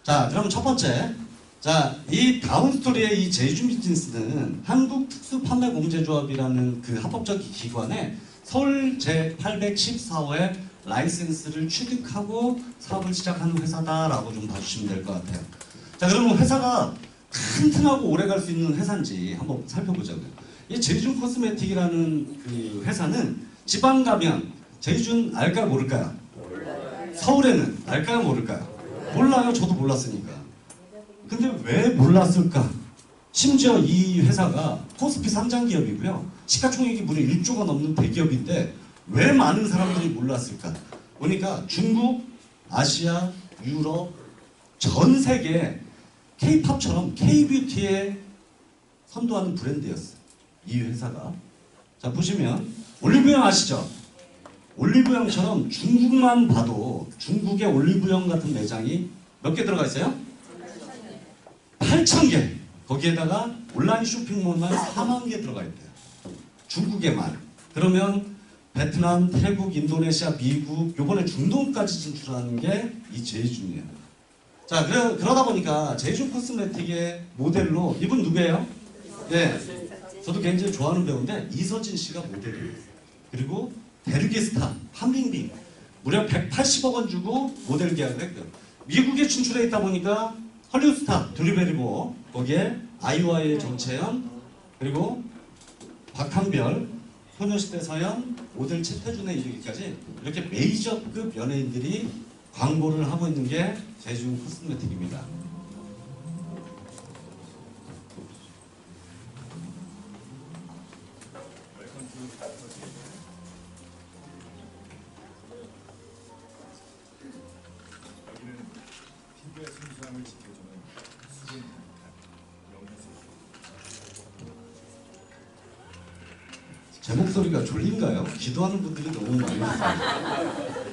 자, 그럼 첫 번째. 자, 이 다운스토리의 이 제이준 비즈니스는 한국특수판매공제조합이라는 그 합법적 기관에 서울 제814호의 라이센스를 취득하고 사업을 시작하는 회사다라고 좀 봐주시면 될 것 같아요. 자, 그러면 회사가 튼튼하고 오래 갈 수 있는 회사인지 한번 살펴보자고요. 이 제이준 코스메틱이라는 그 회사는 지방 가면 제이준 알까요 모를까요? 서울에는 알까요 모를까요? 몰라요. 저도 몰랐으니까. 근데 왜 몰랐을까? 심지어 이 회사가 코스피 상장 기업이고요. 시가총액이 무려 1조가 넘는 대기업인데 왜 많은 사람들이 몰랐을까? 보니까 중국, 아시아, 유럽, 전 세계 K-팝처럼 K-뷰티에 선도하는 브랜드였어요. 이 회사가. 자, 보시면 올리브영 아시죠? 올리브영처럼 중국만 봐도 중국의 올리브영 같은 매장이 몇 개 들어가 있어요? 8,000개. 거기에다가 온라인 쇼핑몰만 4만 개 들어가 있대요. 중국에만. 그러면 베트남, 태국, 인도네시아, 미국, 요번에 중동까지 진출하는 게 이 제이준이에요. 자, 그러다 보니까 제이준 코스메틱의 모델로 이분 누구예요? 네, 저도 굉장히 좋아하는 배우인데 이서진 씨가 모델이에요. 그리고 대륙의 스타 한빙빙 무려 180억 원 주고 모델 계약을 했고요. 미국에 진출해 있다 보니까 헐리우드 스타 드리베리보 거기에 아이오아이의 정채연 그리고 박한별 소녀시대 서연 모델 최태준에 이르기까지 이렇게 메이저급 연예인들이 광고를 하고 있는 게 제이준 코스메틱입니다. 피부의 순수함을 지켜주는 수분 제 목소리가 졸린가요? 기도하는 분들이 너무 많이 있어요.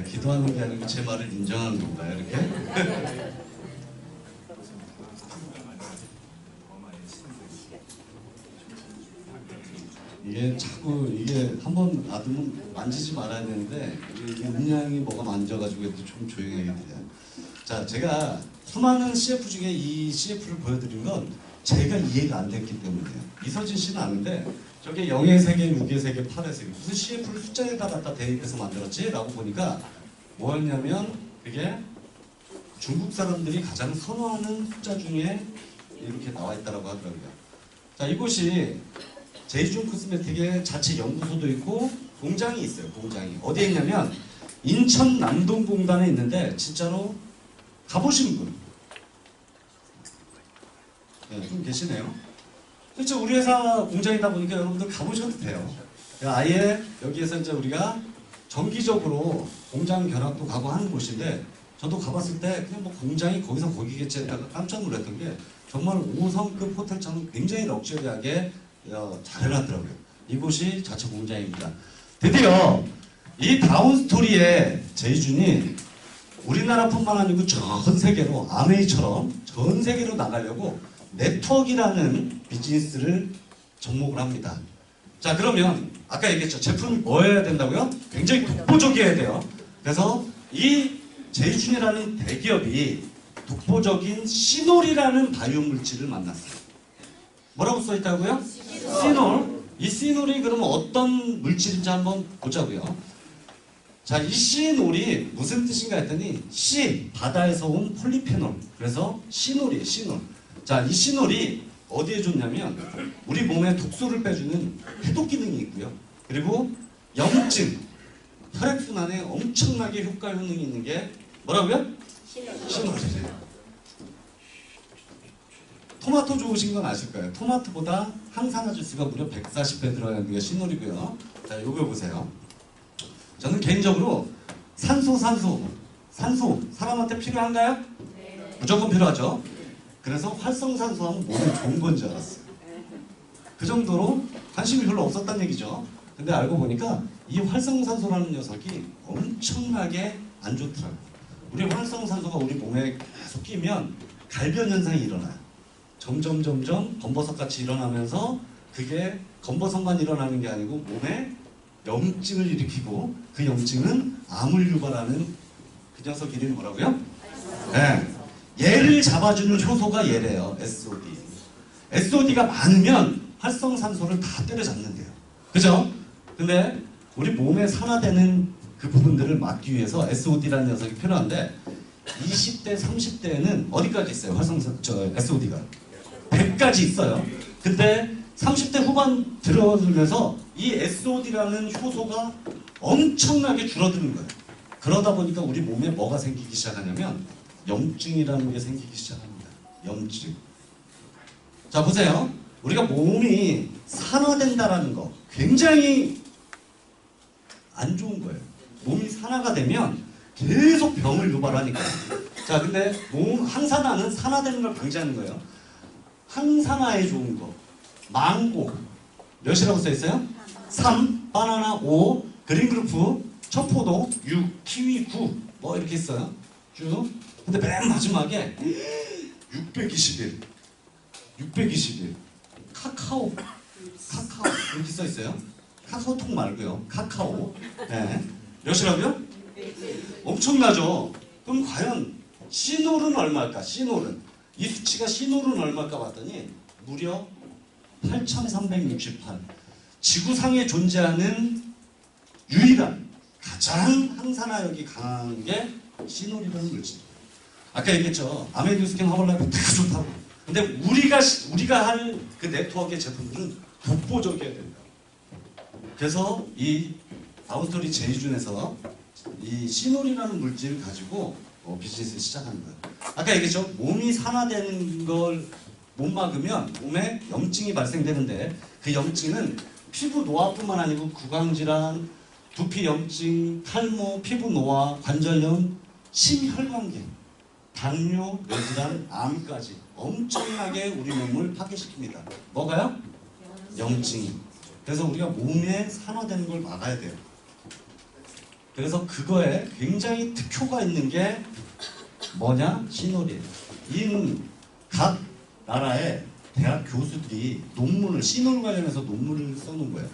기도하는 게 아니고 제 말을 인정하는 건가요? 이렇게? 이게 자꾸 이게 한번 놔두면 만지지 말아야 되는데 이게 음량이 뭐가 만져가지고 좀 조용하게 돼요. 자, 제가 수많은 CF 중에 이 CF를 보여드린 건 제가 이해가 안 됐기 때문이에요. 이서진 씨는 아는데 저게 0의 세계, 6의 세계, 8의 세계 무슨 CF를 숫자에다 갖다 대입해서 만들었지? 라고 보니까 뭐였냐면 그게 중국 사람들이 가장 선호하는 숫자 중에 이렇게 나와 있다고 하더라고요. 자, 이곳이 제이준 코스메틱의 자체 연구소도 있고 공장이 있어요. 공장이 어디에 있냐면 인천 남동공단에 있는데 진짜로 가보신 분 네, 좀 계시네요. 실제 우리 회사 공장이다 보니까 여러분들 가보셔도 돼요. 아예 여기에서 이제 우리가 정기적으로 공장 견학도 가고 하는 곳인데 저도 가봤을 때 그냥 뭐 공장이 거기서 거기겠지 약간 깜짝 놀랐던 게 정말 5성급 호텔처럼 굉장히 럭셔리하게 잘 해놨더라고요. 이곳이 자체 공장입니다. 드디어 이 다운스토리의 제이준이 우리나라뿐만 아니고 전 세계로 아메이처럼 전 세계로 나가려고 네트워크라는 비즈니스를 접목을 합니다. 자, 그러면 아까 얘기했죠. 제품이 뭐여야 된다고요? 굉장히 독보적이어야 돼요. 그래서 이 제이준이라는 대기업이 독보적인 시놀이라는 바이오 물질을 만났어요. 뭐라고 써있다고요? 시놀. 이 시놀이 그러면 어떤 물질인지 한번 보자고요. 자, 이 시놀이 무슨 뜻인가 했더니 시, 바다에서 온 폴리페놀. 그래서 시놀이에요, 시놀. 자, 이 시놀이 어디에 좋냐면 우리 몸에 독소를 빼주는 해독 기능이 있고요. 그리고 염증, 혈액순환에 엄청나게 효과 효능이 있는 게 뭐라고요? 시놀이래요. 토마토 좋으신 건 아실까요? 토마토보다 항산화질수가 무려 140배 들어가는 게 시놀이고요. 자, 요거 보세요. 저는 개인적으로 산소 사람한테 필요한가요? 네. 무조건 필요하죠. 그래서 활성산소 하면 몸에 좋은 건 줄 알았어요. 그 정도로 관심이 별로 없었단 얘기죠. 근데 알고 보니까 이 활성산소라는 녀석이 엄청나게 안 좋더라고요. 우리 활성산소가 우리 몸에 계속 끼면 갈변 현상이 일어나요. 점점 검버섯 같이 일어나면서 그게 검버섯만 일어나는 게 아니고 몸에 염증을 일으키고 그 염증은 암을 유발하는 그 녀석 이름이 뭐라고요? 네. 얘를 잡아주는 효소가 얘래요. SOD. SOD가 많으면 활성산소를 다 때려잡는데요. 그죠? 근데 우리 몸에 산화되는 그 부분들을 막기 위해서 SOD라는 녀석이 필요한데 20대, 30대에는 어디까지 있어요? SOD가 100까지 있어요. 근데 30대 후반 들어들면서 이 SOD라는 효소가 엄청나게 줄어드는 거예요. 그러다 보니까 우리 몸에 뭐가 생기기 시작하냐면 염증이라는 게 생기기 시작합니다. 염증. 자, 보세요. 우리가 몸이 산화된다라는 거 굉장히 안 좋은 거예요. 몸이 산화가 되면 계속 병을 유발하니까. 자, 근데 항산화는 산화되는 걸 방지하는 거예요. 항산화에 좋은 거. 망고. 몇이라고 써 있어요? 3, 바나나 5, 그린그루프, 청포도 6, 키위 9. 뭐 이렇게 있어요. 쭉. 근데 맨 마지막에 621. 카카오 이렇게 써 있어요. 카카오톡 말고요. 카카오. 네. 몇이라고요? 엄청나죠? 그럼 과연 시놀은 얼마일까? 시놀은. 이 수치가 시놀은 얼마일까 봤더니 무려 8368. 지구상에 존재하는 유일한 가장 항산화력이 강한 게 시놀이라는 물질. 아까 얘기했죠. 아메디우스킨 허벌라이프 되게 좋다고. 근데 우리가 할 그 네트워크의 제품들은 독보적이어야 된다. 그래서 이 아웃스토리 제이준에서 이 시놀이라는 물질을 가지고 비즈니스를 시작하는 거예요. 아까 얘기했죠. 몸이 산화되는 걸 못 막으면 몸에 염증이 발생되는데 그 염증은 피부 노화뿐만 아니고 구강질환, 두피 염증, 탈모, 피부 노화, 관절염, 심혈관계, 당뇨, 뇌질환, 암까지 엄청나게 우리 몸을 파괴시킵니다. 뭐가요? 염증이. 그래서 우리가 몸에 산화되는 걸 막아야 돼요. 그래서 그거에 굉장히 특효가 있는 게 뭐냐? 시놀이에요. 이는 각 나라의 대학 교수들이 논문을 시놀 관련해서 논문을 써놓은 거예요.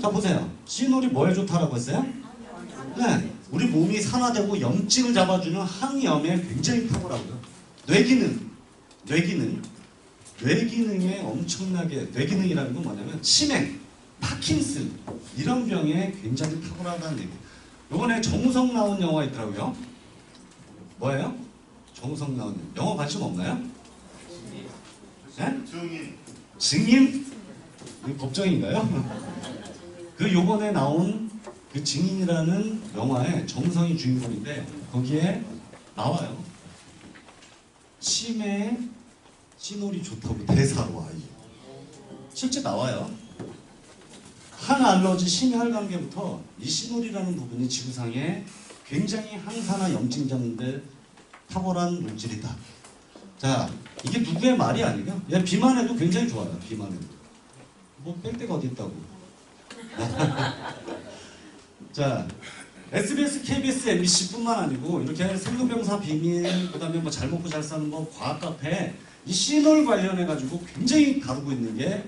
자, 보세요. 시놀이 뭐에 좋다라고 했어요? 네, 우리 몸이 산화되고 염증을 잡아주는 항염에 굉장히 탁월하고요. 뇌기능에 엄청나게, 뇌기능이라는 건 뭐냐면 치매, 파킨슨 이런 병에 굉장히 탁월하다는 얘기예요. 요번에 정우성 나온 영화 있더라고요. 뭐예요? 정우성 나온 영화 관심 없나요? 네? 증인? 이거 법정인가요? 그 요번에 나온 그 증인이라는 영화에 정우성이 주인공인데 거기에 나와요. 치매에 시놀이 좋다고 대사로 와요. 실제 나와요. 항알러지 심혈관계부터 이 시놀이라는 부분이 지구상에 굉장히 항산화 염증 잡는데 탁월한 물질이다. 자, 이게 누구의 말이 아니고요. 얘 비만해도 굉장히 좋아요. 비만해도. 뭐 뺄 데가 어디 있다고. 자, SBS, KBS, MBC뿐만 아니고 이렇게 생로병사 비밀, 그다음에 뭐 잘 먹고 잘 사는 거, 과학 카페 이 시놀 관련해 가지고 굉장히 다루고 있는 게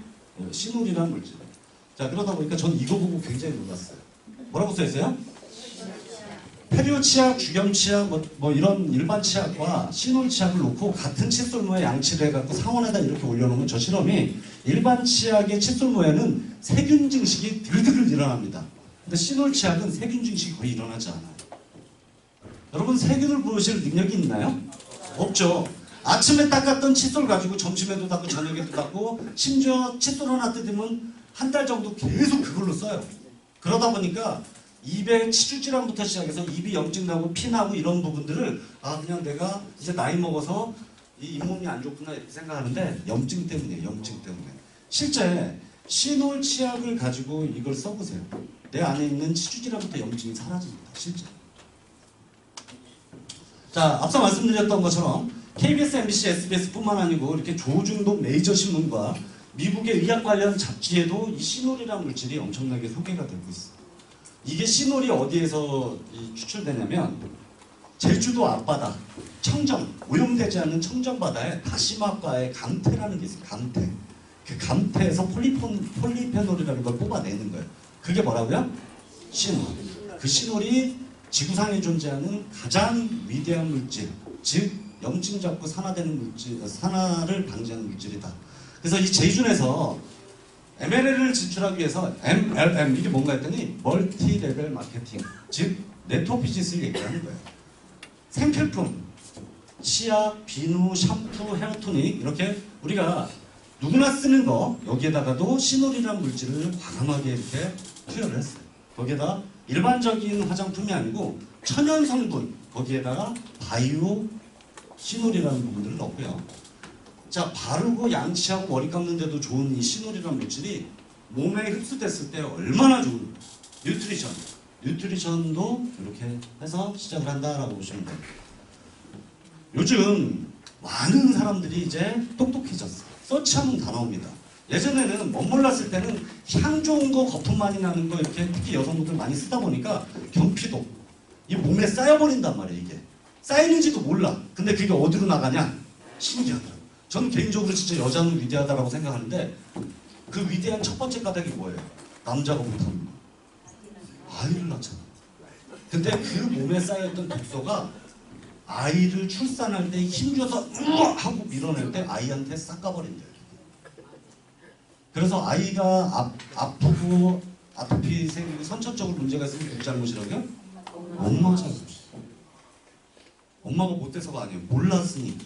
시놀이라는 물질. 자, 그러다 보니까 전 이거 보고 굉장히 놀랐어요. 뭐라고 써 있어요? 페리오 치약, 주겸 치약, 뭐 이런 일반 치약과 시놀 치약을 놓고 같은 칫솔모에 양치를 해갖고 상온에다 이렇게 올려놓으면 저 실험이 일반 치약의 칫솔모에는 세균 증식이 들들들 일어납니다. 근데 시놀 치약은 세균 증식이 거의 일어나지 않아요. 여러분 세균을 보실 능력이 있나요? 없죠. 아침에 닦았던 칫솔 가지고 점심에도 닦고 저녁에도 닦고 심지어 칫솔 하나 뜯으면 한 달 정도 계속 그걸로 써요. 그러다 보니까 입에 치주질환부터 시작해서 입이 염증 나고 피 나고 이런 부분들을 그냥 내가 이제 나이 먹어서 이 잇몸이 안 좋구나 이렇게 생각하는데 염증 때문이에요. 염증 때문에. 실제 시놀 치약을 가지고 이걸 써보세요. 내 안에 있는 치주질환부터 염증이 사라집니다. 실제. 자, 앞서 말씀드렸던 것처럼 KBS, MBC, SBS뿐만 아니고 이렇게 조중동 메이저 신문과 미국의 의학 관련 잡지에도 이 시놀이라는 물질이 엄청나게 소개가 되고 있어요. 이게 시놀이 어디에서 추출되냐면 제주도 앞바다 청정, 오염되지 않는 청정바다에 다시마과의 강태라는 게 있어요. 강태. 그 강태에서 폴리페놀이라는 걸 뽑아내는 거예요. 그게 뭐라고요? 시놀. 그 시놀이 지구상에 존재하는 가장 위대한 물질, 즉 염증 잡고 산화되는 물질, 산화를 방지하는 물질이다. 그래서 이 제이준에서 MLL을 진출하기 위해서 MLM 이게 뭔가 했더니 멀티 레벨 마케팅, 즉 네트워크 비즈니스를 얘기하는 거예요. 생필품, 치약, 비누, 샴푸, 헤어토닉 이렇게 우리가 누구나 쓰는 거 여기에다가도 시놀이라는 물질을 과감하게 이렇게 투여를 했어요. 거기에다 일반적인 화장품이 아니고 천연 성분 거기에다가 바이오 시놀이라는 부분들을 넣고요. 자, 바르고 양치하고 머리 감는데도 좋은 이 시놀이라는 물질이 몸에 흡수됐을 때 얼마나 좋은 뉴트리션도 이렇게 해서 시작을 한다라고 보시면 돼요. 요즘 많은 사람들이 이제 똑똑해졌어요. 서치하면 다 나옵니다. 예전에는 멋몰랐을 때는 향 좋은 거 거품 많이 나는 거 이렇게 특히 여성분들 많이 쓰다 보니까 경피도 이 몸에 쌓여버린단 말이에요. 이게 쌓이는지도 몰라. 근데 그게 어디로 나가냐? 신기하더라고요. 저는 개인적으로 진짜 여자는 위대하다라고 생각하는데 그 위대한 첫 번째 까닭이 뭐예요? 남자가 못하는 거. 아이를 낳잖아. 근데 그 몸에 쌓여있던 독소가 아이를 출산할 때 힘줘서 우와 하고 밀어낼 때 아이한테 싹가버린대요. 그래서 아이가 아프고 아토피 생기고 선천적으로 문제가 있으면 누구 잘못이라고요? 엄마 잘못. 엄마가 못돼서가 아니에요. 몰랐으니까.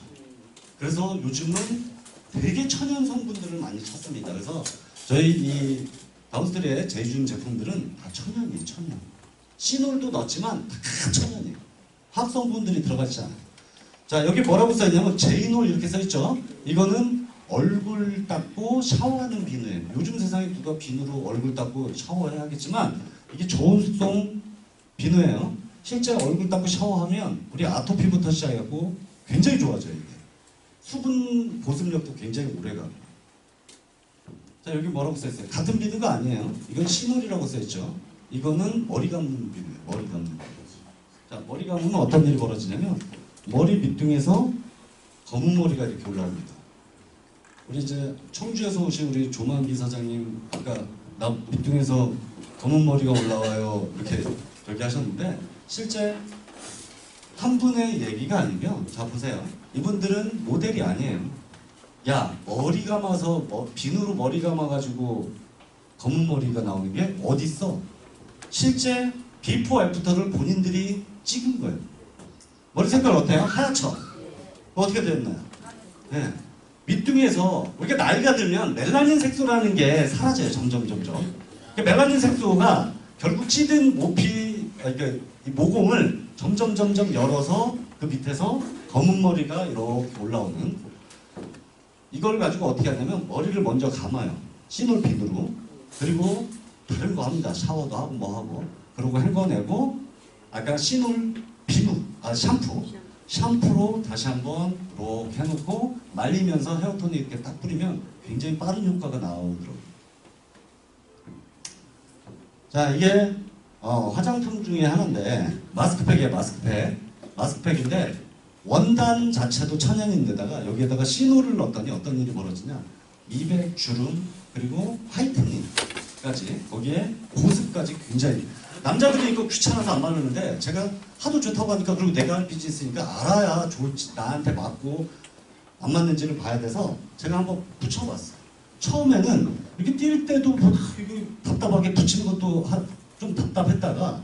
그래서 요즘은 되게 천연 성분들을 많이 찾습니다. 그래서 저희 이 다운스트리의 제이준 제품들은 다 천연이에요. 천연. 시놀도 넣었지만 다 천연이에요. 화학 성분들이 들어가지 않아요. 자, 여기 뭐라고 써있냐면 제이놀 이렇게 써있죠. 이거는 얼굴 닦고 샤워하는 비누예요. 요즘 세상에 누가 비누로 얼굴 닦고 샤워해야겠지만 이게 저온성 비누예요. 실제 얼굴 닦고 샤워하면 우리 아토피부터 시작해갖고 굉장히 좋아져요. 이게. 수분 보습력도 굉장히 오래가고. 자, 여기 뭐라고 써있어요? 같은 비누가 아니에요. 이건 시놀이라고 써있죠. 이거는 머리 감는 비누예요. 머리 감는 비누. 자, 머리 감으면 어떤 일이 벌어지냐면 머리 밑둥에서 검은 머리가 이렇게 올라옵니다. 우리 이제 청주에서 오신 우리 조만기 사장님 아까 나 밑둥에서 검은 머리가 올라와요 이렇게 하셨는데 실제 한 분의 얘기가 아니면 자 보세요. 이분들은 모델이 아니에요. 야 머리 감아서 비누로 머리 감아가지고 검은 머리가 나오는 게 어딨어? 실제 비포 애프터를 본인들이 찍은 거예요. 머리 색깔 어때요? 하얗죠? 어떻게 됐나요? 네. 밑둥에서 우리가 나이가 들면 멜라닌 색소라는 게 사라져요. 점점. 그 멜라닌 색소가 결국 찌든 그러니까 이 모공을 점점 열어서 그 밑에서 검은 머리가 이렇게 올라오는 이걸 가지고 어떻게 하냐면 머리를 먼저 감아요. 시놀 비누로. 그리고 다른 거 합니다. 샤워도 하고 뭐 하고. 그러고 헹궈내고 아까 시놀 비누, 샴푸로 다시 한번 이렇게 해놓고 말리면서 헤어톤이 이렇게 딱 뿌리면 굉장히 빠른 효과가 나오더라고요. 자, 이게 화장품 중에 하나인데 마스크팩이에요. 마스크팩인데 원단 자체도 천연인데다가 여기에다가 시놀을 넣었더니 어떤 일이 벌어지냐, 미백, 주름, 그리고 화이트닝까지 거기에 보습까지 굉장히 남자들이 이거 귀찮아서 안 바르는데 제가 하도 좋다고 하니까 그리고 내가 할 비즈니스니까 알아야 좋을지 나한테 맞고 안 맞는지를 봐야 돼서 제가 한번 붙여봤어요. 처음에는 이렇게 뛸 때도 이거 답답하게 붙이는 것도 좀 답답했다가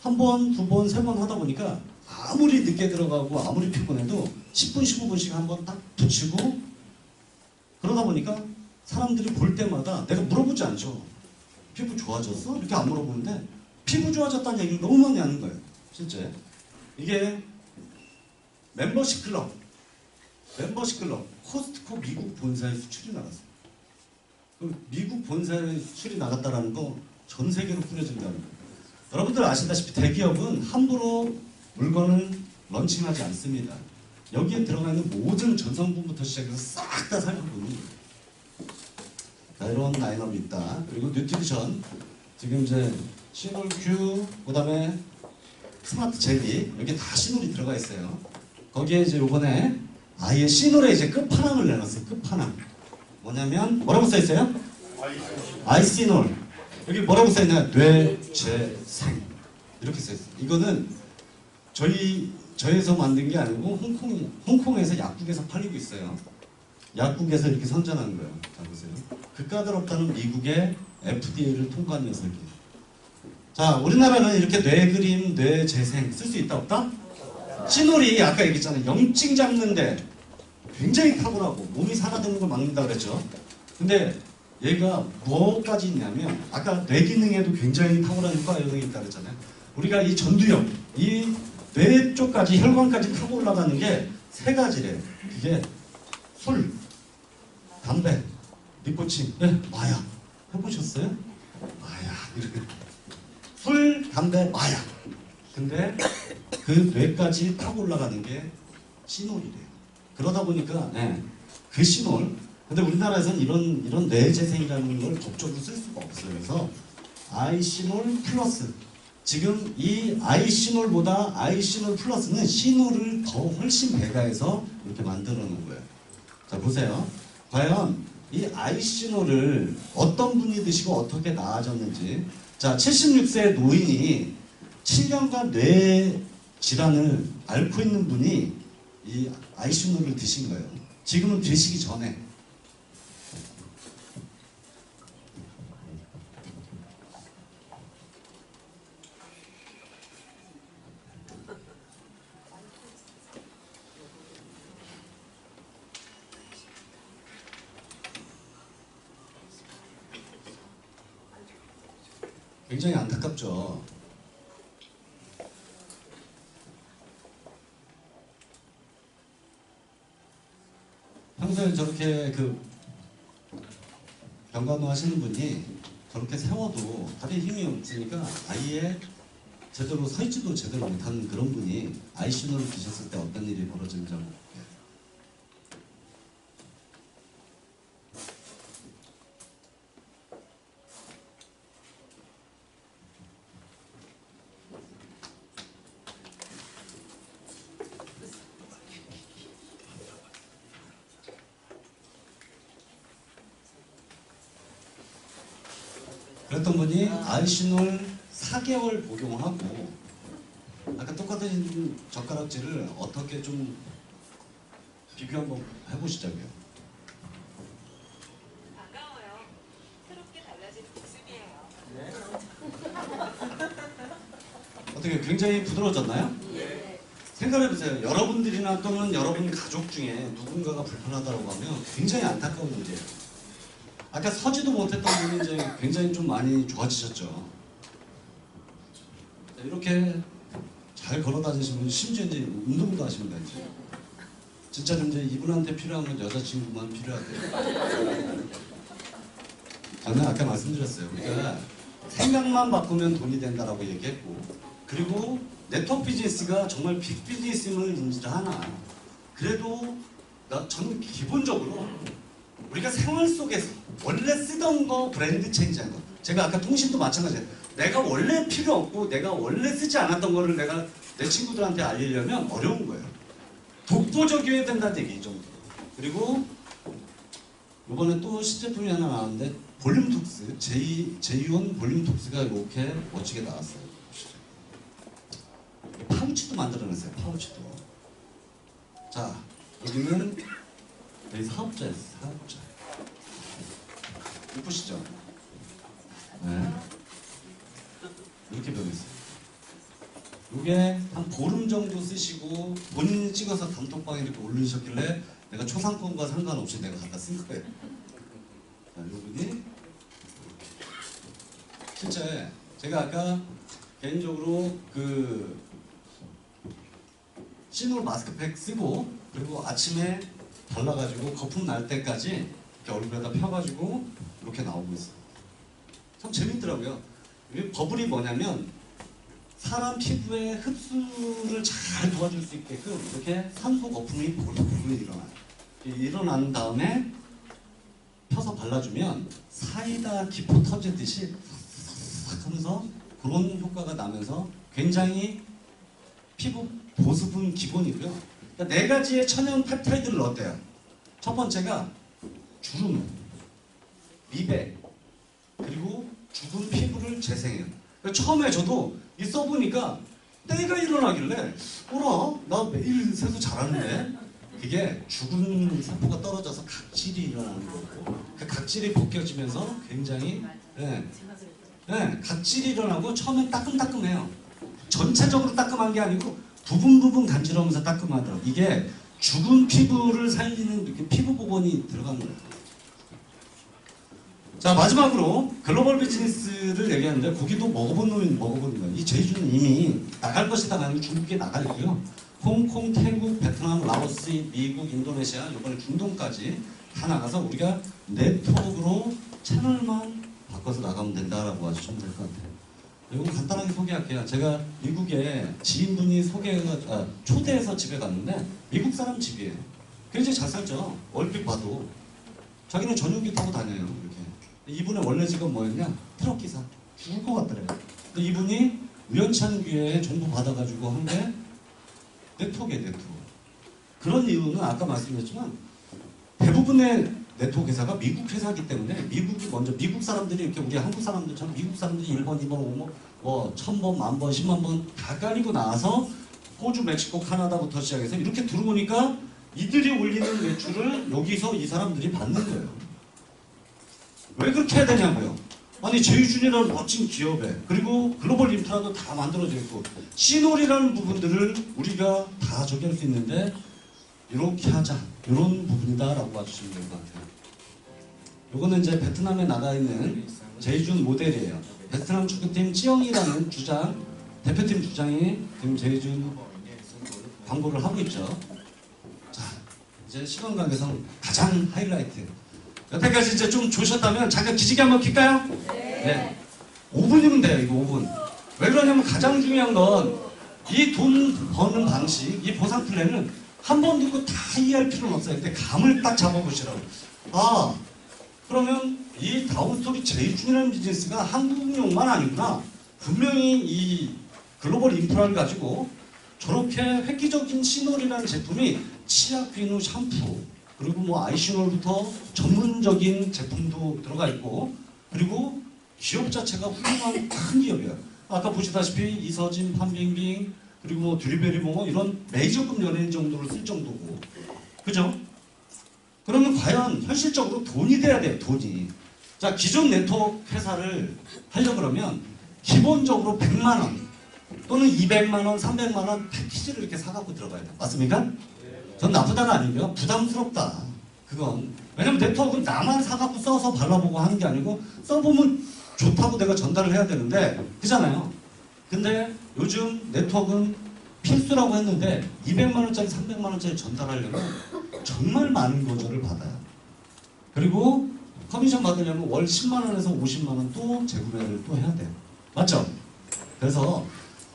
한 번, 두 번, 세 번 하다 보니까 아무리 늦게 들어가고 아무리 피곤해도 10분, 15분씩 한번 딱 붙이고 그러다 보니까 사람들이 볼 때마다 내가 물어보지 않죠. 피부 좋아졌어? 이렇게 안 물어보는데 피부 좋아졌다는 얘기를 너무 많이 하는 거예요. 실제 이게 멤버십 클럽 코스트코 미국 본사에 수출이 나갔어요. 미국 본사에 수출이 나갔다라는 거 전 세계로 뿌려진다는 거예요. 여러분들 아시다시피 대기업은 함부로 물건을 런칭하지 않습니다. 여기에 들어가 있는 모든 전성분부터 시작해서 싹 다 살펴보는 거예요. 자, 이런 라인업이 있다. 그리고 뉴트리션 지금 이제 시놀 큐, 그 다음에 스마트 젤리 여기 다 C놀이 들어가 있어요. 거기에 이제 요번에 아예 C놀의 이제 끝판왕을 내놨어요. 끝판왕. 뭐냐면 뭐라고 써 있어요? 아이시놀. 여기 뭐라고 써 있냐? 뇌재생 이렇게 써 있어요. 이거는 저희에서 만든 게 아니고 홍콩에서 약국에서 팔리고 있어요. 약국에서 이렇게 선전하는 거예요. 자 보세요. 그까다롭다는 미국의 FDA를 통과한 녀석이. 자 우리나라는 이렇게 뇌그림, 뇌재생 쓸 수 있다 없다? C놀이 아까 얘기했잖아요. 염증 잡는데 굉장히 탁월하고 몸이 살아드는 걸 막는다 그랬죠. 근데 얘가 뭐까지 있냐면 아까 뇌 기능에도 굉장히 탁월한 효과 요령이 있다 그랬잖아요. 우리가 이 전두엽, 이 뇌 쪽까지 혈관까지 타고 올라가는 게 세 가지래요. 그게 술, 담배, 니코틴, 마약. 해보셨어요? 마약 이렇게 술, 담배, 마약. 근데 그 뇌까지 타고 올라가는 게 C놀이래요. 그러다 보니까 그 C놀. 근데 우리나라에서는 이런 뇌재생이라는 걸 법적으로 쓸 수가 없어요. 그래서 아이시놀 플러스. 지금 이 아이시놀보다 아이시놀 플러스는 C놀을 더 훨씬 배가해서 이렇게 만들어 놓은 거예요. 자 보세요. 과연 이 아이시놀을 어떤 분이 드시고 어떻게 나아졌는지. 자 76세 노인이 7년간 뇌 질환을 앓고 있는 분이 이 아이시놀을 드신 거예요. 지금은 드시기 전에. 굉장히 안타깝죠. 평소에 저렇게 그 병간호 하시는 분이 저렇게 세워도 다리에 힘이 없으니까 아예 제대로 서 있지도 제대로 못하는 그런 분이 아이시노를 드셨을 때 어떤 일이 벌어지는지 한번 볼게요. 그랬던 분이 아이시놀 4개월 복용하고 아까 똑같은 젓가락질을 어떻게 좀 비교 한번 해보시자고요. 반가워요. 새롭게 달라진 모습이에요. 어떻게 굉장히 부드러워졌나요? 네. 생각해보세요. 여러분들이나 또는 여러분 가족 중에 누군가가 불편하다고 하면 굉장히 안타까운 문제예요. 아까 서지도 못했던 분이 이제 굉장히 좀 많이 좋아지셨죠. 이렇게 잘 걸어 다니시면 심지어 이제 운동도 하십니다. 이제 진짜 이제 이분한테 필요한 건 여자친구만 필요하대요. 저는 아까 말씀드렸어요. 우리가 생각만 바꾸면 돈이 된다라고 얘기했고, 그리고 네트워크 비즈니스가 정말 빅 비즈니스임을 인지를 하나. 그래도 저는 기본적으로 우리가 생활 속에서 원래 쓰던 거 브랜드 체인지한 거. 제가 아까 통신도 마찬가지예요. 내가 원래 필요 없고 내가 원래 쓰지 않았던 거를 내가 내 친구들한테 알리려면 어려운 거예요. 독보적이어야 된다는 얘기죠. 그리고 이번에 또 신제품이 하나 나왔는데 볼륨톡스 제이온 볼륨톡스가 이렇게 멋지게 나왔어요. 파우치도 만들어냈어요. 파우치도. 자 여기는 여기 사업자였어요. 사업자. 예쁘시죠? 네. 이렇게 변했어요. 이게 한 보름 정도 쓰시고 본인이 찍어서 단톡방에 이렇게 올리셨길래 내가 초상권과 상관없이 내가 갖다 쓴 거예요. 자, 이분이 실제 제가 아까 개인적으로 그 C놀 마스크팩 쓰고 그리고 아침에 발라가지고 거품 날 때까지 이렇게 얼굴에다 펴가지고 이렇게 나오고 있어요. 참 재밌더라고요. 이게 버블이 뭐냐면 사람 피부의 흡수를 잘 도와줄 수 있게끔 이렇게 산소 거품이 볼볼볼 일어나요. 일어난 다음에 펴서 발라주면 사이다 기포 터지듯이 싹 하면서 그런 효과가 나면서 굉장히 피부 보습은 기본이고요. 그러니까 4가지의 천연 펩타이드를 넣었대요. 첫 번째가 주름, 미백, 그리고 죽은 피부를 재생해요. 그러니까 처음에 저도 이 써보니까 때가 일어나길래 어라? 나 매일 세수 잘하는데? 그게 죽은 세포가 떨어져서 각질이 일어나는 거고 그 각질이 벗겨지면서 굉장히 각질이 일어나고 처음엔 따끔따끔해요. 전체적으로 따끔한 게 아니고 부분 간지러우면서 따끔하더라고요. 이게 죽은 피부를 살리는 이렇게 피부 복원이 들어간 거예요. 자, 마지막으로 글로벌 비즈니스를 얘기하는데 거기도 먹어본 놈이 먹어보는 거예요. 이 제이주는 이미 나갈 것이다 라는 중국에 나가 있고요. 홍콩, 태국, 베트남, 라오스, 미국, 인도네시아, 이번에 중동까지 다 나가서 우리가 네트워크로 채널만 바꿔서 나가면 된다라고 하시면 될 것 같아요. 이거 간단하게 소개할게요. 제가 미국에 지인분이 초대해서 집에 갔는데 미국 사람 집이에요. 굉장히 잘 살죠. 얼핏 봐도. 자기는 전용기 타고 다녀요. 이렇게. 이분의 원래 직업 뭐였냐? 트럭 기사. 죽을 것 같더래요. 근데 이분이 우연치 않은 기회에 정보 받아가지고 한 게 네트워크예요. 네트워크. 그런 이유는 아까 말씀드렸지만 대부분의 네트워크 회사가 미국 회사이기 때문에 미국이 먼저 미국 사람들이 이렇게 우리 한국 사람들처럼 미국 사람들이 1번, 2번, 5번, 뭐 1000번, 10,000번, 10만 번 다 깔리고 나서 호주, 멕시코, 카나다부터 시작해서 이렇게 들어오니까 이들이 올리는 매출을 여기서 이 사람들이 받는 거예요. 왜 그렇게 해야 되냐고요. 아니 제이준이라는 멋진 기업에 그리고 글로벌 인프라도 다 만들어져 있고 시놀이라는 부분들을 우리가 다 저기 할 수 있는데 이렇게 하자 이런 부분이다 라고 봐주시면 될 것 같아요. 요거는 이제 베트남에 나가 있는 제이준 모델이에요. 베트남 축구팀 찌영이라는 주장 대표팀 주장이 지금 제이준 광고를 하고 있죠. 자, 이제 시간 관계상 가장 하이라이트. 여태까지 이제 좀 조셨다면 잠깐 기지개 한번 킬까요? 네. 5분이면 돼요, 이거 5분. 왜 그러냐면 가장 중요한 건 이 돈 버는 방식, 이 보상 플랜은 한 번 듣고 다 이해할 필요는 없어요. 근데 감을 딱 잡아보시라고. 아, 그러면 이 다운스토리 제이준이라는 비즈니스가 한국용만 아니구나. 분명히 이 글로벌 인프라를 가지고 저렇게 획기적인 시놀이라는 제품이 치약, 비누, 샴푸 그리고 뭐 아이시놀부터 전문적인 제품도 들어가 있고 그리고 기업 자체가 훌륭한 큰 기업이에요. 아까 보시다시피 이서진, 판빙빙 그리고 뭐 드리베리모 이런 메이저급 연예인 정도를 쓸 정도고 그죠? 그러면 과연 현실적으로 돈이 돼야 돼요. 돈이. 자, 기존 네트워크 회사를 하려고 그러면 기본적으로 100만 원 또는 200만 원, 300만 원 패키지를 이렇게 사갖고 들어가야 돼요. 맞습니까? 전 나쁘다가 아니고요. 부담스럽다. 그건. 왜냐면 네트워크는 나만 사갖고 써서 발라보고 하는 게 아니고 써보면 좋다고 내가 전달을 해야 되는데 그잖아요. 근데 요즘 네트워크는 필수라고 했는데 200만 원짜리, 300만 원짜리 전달하려면 정말 많은 거절을 받아요. 그리고 커미션 받으려면 월 10만 원에서 50만 원 또 재구매를 또 해야 돼요. 맞죠? 그래서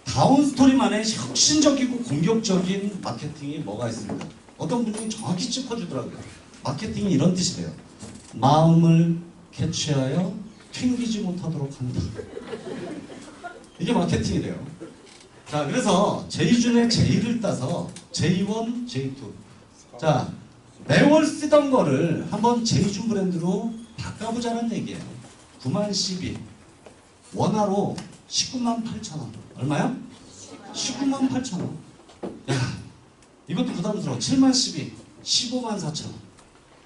다운스토리만의 혁신적이고 공격적인 마케팅이 뭐가 있습니다. 어떤 분이 정확히 짚어주더라고요. 마케팅이 이런 뜻이래요. 마음을 캐치하여 튕기지 못하도록 한다. 이게 마케팅이래요. 자, 그래서 제이준의 제이를 따서 J1, J2. 자, 매월 쓰던 거를 한번 제이준 브랜드로 바꿔보자는 얘기예요. 9만 12. 원화로 19만 8천 원. 얼마요? 19만 8천 원. 야, 이것도 부담스러워. 7만 12. 15만 4천 원.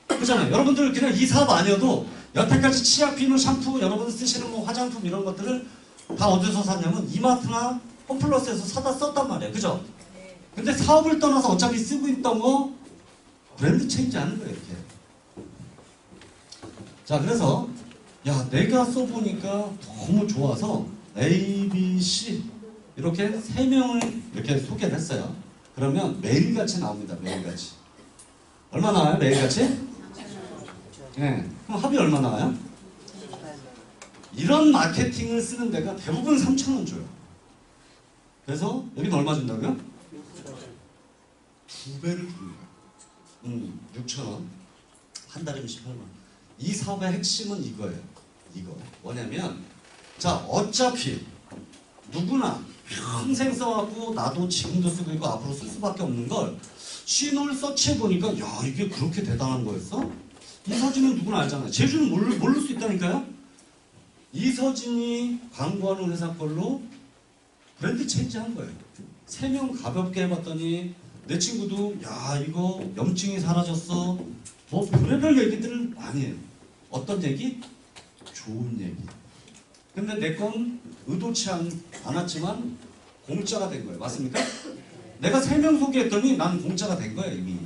그렇잖아요. 여러분들 그냥 이 사업 아니어도 여태까지 치약, 비누, 샴푸, 여러분 쓰시는 뭐 화장품 이런 것들을 다 어디서 샀냐면 이마트나 홈플러스에서 사다 썼단 말이에요. 그죠? 근데 사업을 떠나서 어차피 쓰고 있던 거 브랜드 체인지 하는 거예요. 이렇게. 자, 그래서 야, 내가 써보니까 너무 좋아서 A, B, C 이렇게 3명을 이렇게 소개를 했어요. 그러면 매일같이 나옵니다. 매일같이. 얼마 나와요? 매일같이? 네. 그럼 합이 얼마 나와요? 이런 마케팅을 쓰는 데가 대부분 3,000원 줘요. 그래서 여기는 얼마 준다고요? 2배를 줍니다. 6,000원. 한 달이면 18만 원. 이 사업의 핵심은 이거예요. 이거. 뭐냐면 자, 어차피 누구나 평생 써왔고 나도 지금도 쓰고 있고 앞으로 쓸 수밖에 없는 걸 시인을 서치해보니까 야 이게 그렇게 대단한 거였어? 이서진은 누구나 알잖아요. 제주는 모를 수 있다니까요. 이서진이 광고하는 회사 걸로 브랜드 체인지한 거예요. 3명 가볍게 해봤더니 내 친구도 야 이거 염증이 사라졌어. 뭐 별의별 얘기들을 많이 해요. 어떤 얘기? 좋은 얘기. 근데 내 건 의도치 않았지만 공짜가 된 거예요. 맞습니까? 내가 3명 소개했더니 난 공짜가 된 거예요 이미.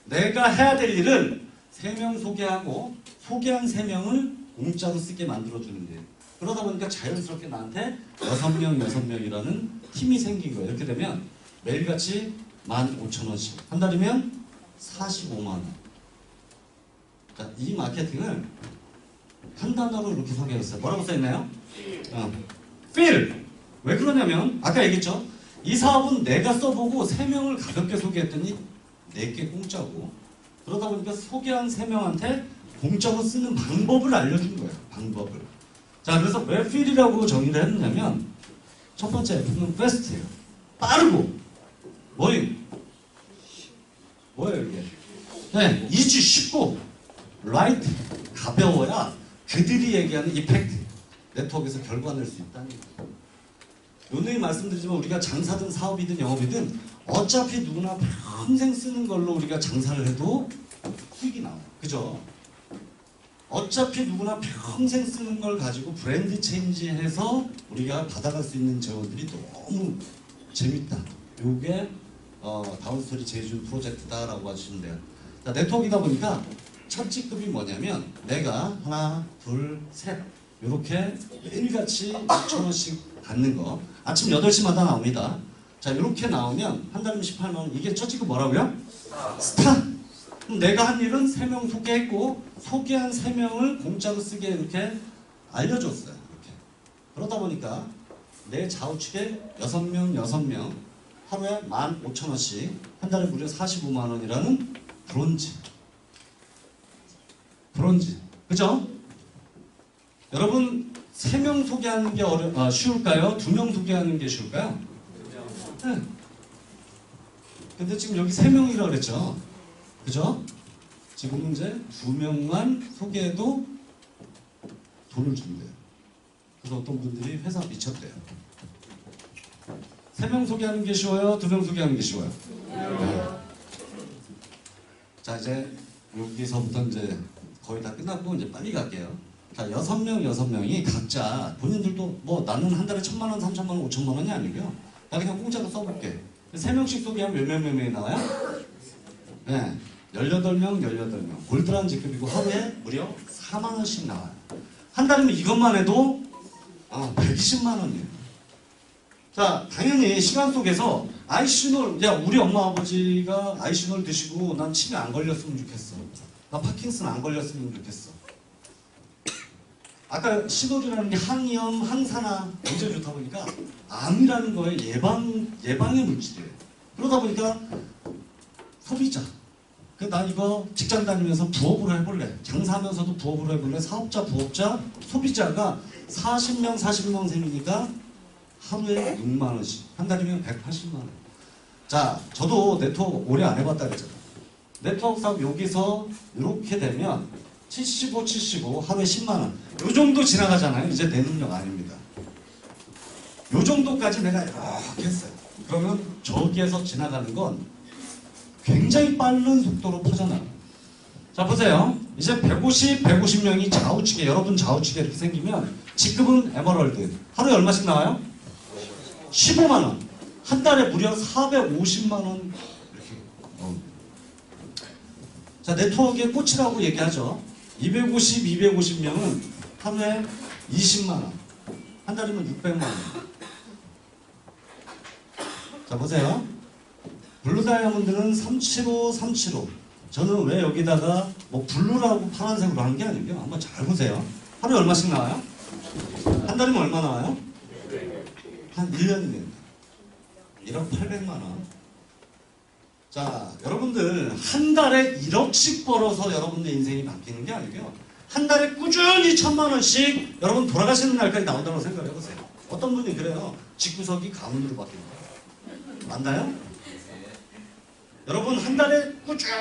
내가 해야 될 일은 3명 소개하고 소개한 3명을 공짜로 쓰게 만들어주는 일. 그러다 보니까 자연스럽게 나한테 6명이라는 팀이 생긴 거예요. 이렇게 되면 매일같이 15,000원씩 한 달이면 45만 원. 자, 이 마케팅을 한 단어로 이렇게 소개했어요. 뭐라고 써있나요? feel. 왜 그러냐면 아까 얘기했죠. 이 사업은 내가 써보고 3명을 가볍게 소개했더니 4개 공짜고 그러다 보니까 소개한 3명한테 공짜로 쓰는 방법을 알려준 거예요. 방법을. 자, 그래서 왜 feel이라고 정의를 했냐면 첫 번째 F는 fast예요. 빠르고 뭐예요 이게? 네, easy 쉽고 light 가벼워야 그들이 얘기하는 이펙트 네트워크에서 결과 낼 수 있다는 거예요. 요늘 말씀드리지만 우리가 장사든 사업이든 영업이든 어차피 누구나 평생 쓰는 걸로 우리가 장사를 해도 수익이 나와요. 그죠? 어차피 누구나 평생 쓰는 걸 가지고 브랜드 체인지해서 우리가 받아갈 수 있는 재원들이 너무 재밌다. 요게 다운스토리 제주 프로젝트다라고 하시면 돼요. 자, 네트워크이다 보니까 첫 직급이 뭐냐면 내가 하나, 둘, 셋 이렇게 매일같이 6,000원씩 받는 거 아침 8시마다 나옵니다. 자, 이렇게 나오면 한 달이면 18만 원. 이게 첫 직급 뭐라고요? 스타. 그럼 내가 한 일은 3명 소개했고 소개한 3명을 공짜로 쓰게 이렇게 알려줬어요. 이렇게. 그러다 보니까 내 좌우측에 6명 하루에 15,000원씩 한 달에 무려 45만 원이라는 브론즈. 그죠? 여러분 3명 소개하는 게 쉬울까요? 2명 소개하는 게 쉬울까요? 네. 근데 지금 여기 3명이라고 그랬죠? 그죠? 지금은 이제 2명만 소개해도 돈을 준대요. 그래서 어떤 분들이 회사 미쳤대요. 3명 소개하는 게 쉬워요? 2명 소개하는 게 쉬워요? 네. 자, 이제 여기서부터 이제 거의 다 끝났고 이제 빨리 갈게요. 자, 6명이 각자 본인들도 뭐 나는 한 달에 1,000만 원, 3,000만 원, 5,000만 원이 아니고요. 나 그냥 공짜로 써볼게. 3명씩 소개하면 몇 명이 나와요? 네, 18명. 골드란 직급이고 하루에 무려 4만 원씩 나와요. 한 달이면 이것만 해도 120만 원이에요. 자, 당연히 시간 속에서 아이시놀, 야 우리 엄마 아버지가 아이시놀 드시고 난 치매 안 걸렸으면 좋겠어. 나 파킨슨 안 걸렸으면 좋겠어. 아까 시놀이라는 게 항염, 항산화 굉장히 좋다 보니까 암이라는 거에 예방의 물질이에요. 그러다 보니까 소비자. 난 이거 직장 다니면서 부업으로 해볼래. 장사하면서도 부업으로 해볼래. 사업자, 부업자, 소비자가 40명 생기니까 하루에 6만 원씩. 한 달이면 180만 원. 자, 저도 네트워크 오래 안 해봤다 그랬잖아요. 네트워크 사업 여기서 이렇게 되면 75 하루에 10만 원. 요 정도 지나가잖아요. 이제 내 능력 아닙니다. 요 정도까지 내가 이렇게 했어요. 그러면 저기에서 지나가는 건 굉장히 빠른 속도로 퍼져나가요. 자, 보세요. 이제 150명이 좌우측에, 여러분 좌우측에 이렇게 생기면 직급은 에머럴드. 하루에 얼마씩 나와요? 15만 원. 한 달에 무려 450만 원. 이렇게. 자, 네트워크의 꽃이라고 얘기하죠. 250명은 하루에 20만 원. 한 달이면 600만 원. 자, 보세요. 블루 다이아몬드는 375. 저는 왜 여기다가 뭐 블루라고 파란색으로 하는 게 아니고요. 한번 잘 보세요. 하루에 얼마씩 나와요? 한 달이면 얼마 나와요? 한 1년이면 1억 800만 원. 자, 여러분들 한 달에 1억씩 벌어서 여러분들 인생이 바뀌는 게 아니고요. 한 달에 꾸준히 1,000만 원씩 여러분 돌아가시는 날까지 나온다고 생각해 보세요. 어떤 분이 그래요. 집구석이 가문으로 바뀐다. 맞나요? 여러분 한 달에 꾸준히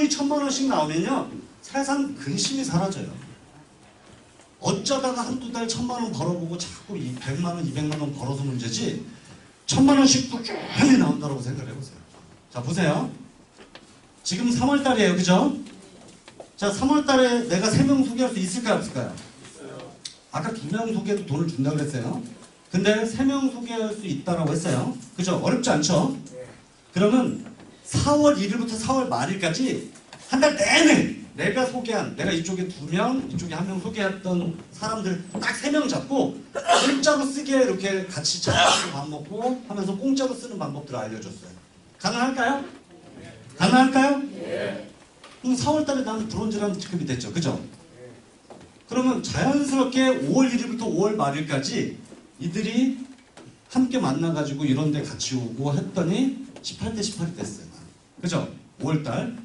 1,000만 원씩 나오면요. 세상 근심이 사라져요. 어쩌다가 한두 달 1,000만 원 벌어보고 자꾸 100만 원, 200만 원 벌어서 문제지 1,000만 원씩 꾸준히 나온다고 생각을 해보세요. 자 보세요. 지금 3월 달이에요. 그죠? 자 3월 달에 내가 3명 소개할 수 있을까요? 없을까요? 아까 2명 소개도 돈을 준다고 그랬어요. 근데 3명 소개할 수 있다고 했어요. 그죠? 어렵지 않죠? 그러면 4월 1일부터 4월 말일까지 한 달 내내 내가 소개한, 내가 이쪽에 2명, 이쪽에 1명 소개했던 사람들 딱 3명 잡고 공짜로 쓰게 이렇게 같이 잡고 밥 먹고 하면서 공짜로 쓰는 방법들을 알려줬어요. 가능할까요? 가능할까요? 그럼 4월 달에 나는 브론즈라는 직급이 됐죠. 그죠? 그러면 자연스럽게 5월 1일부터 5월 말일까지 이들이 함께 만나가지고 이런 데 같이 오고 했더니 18대 18이 됐어요. 그죠? 5월 달.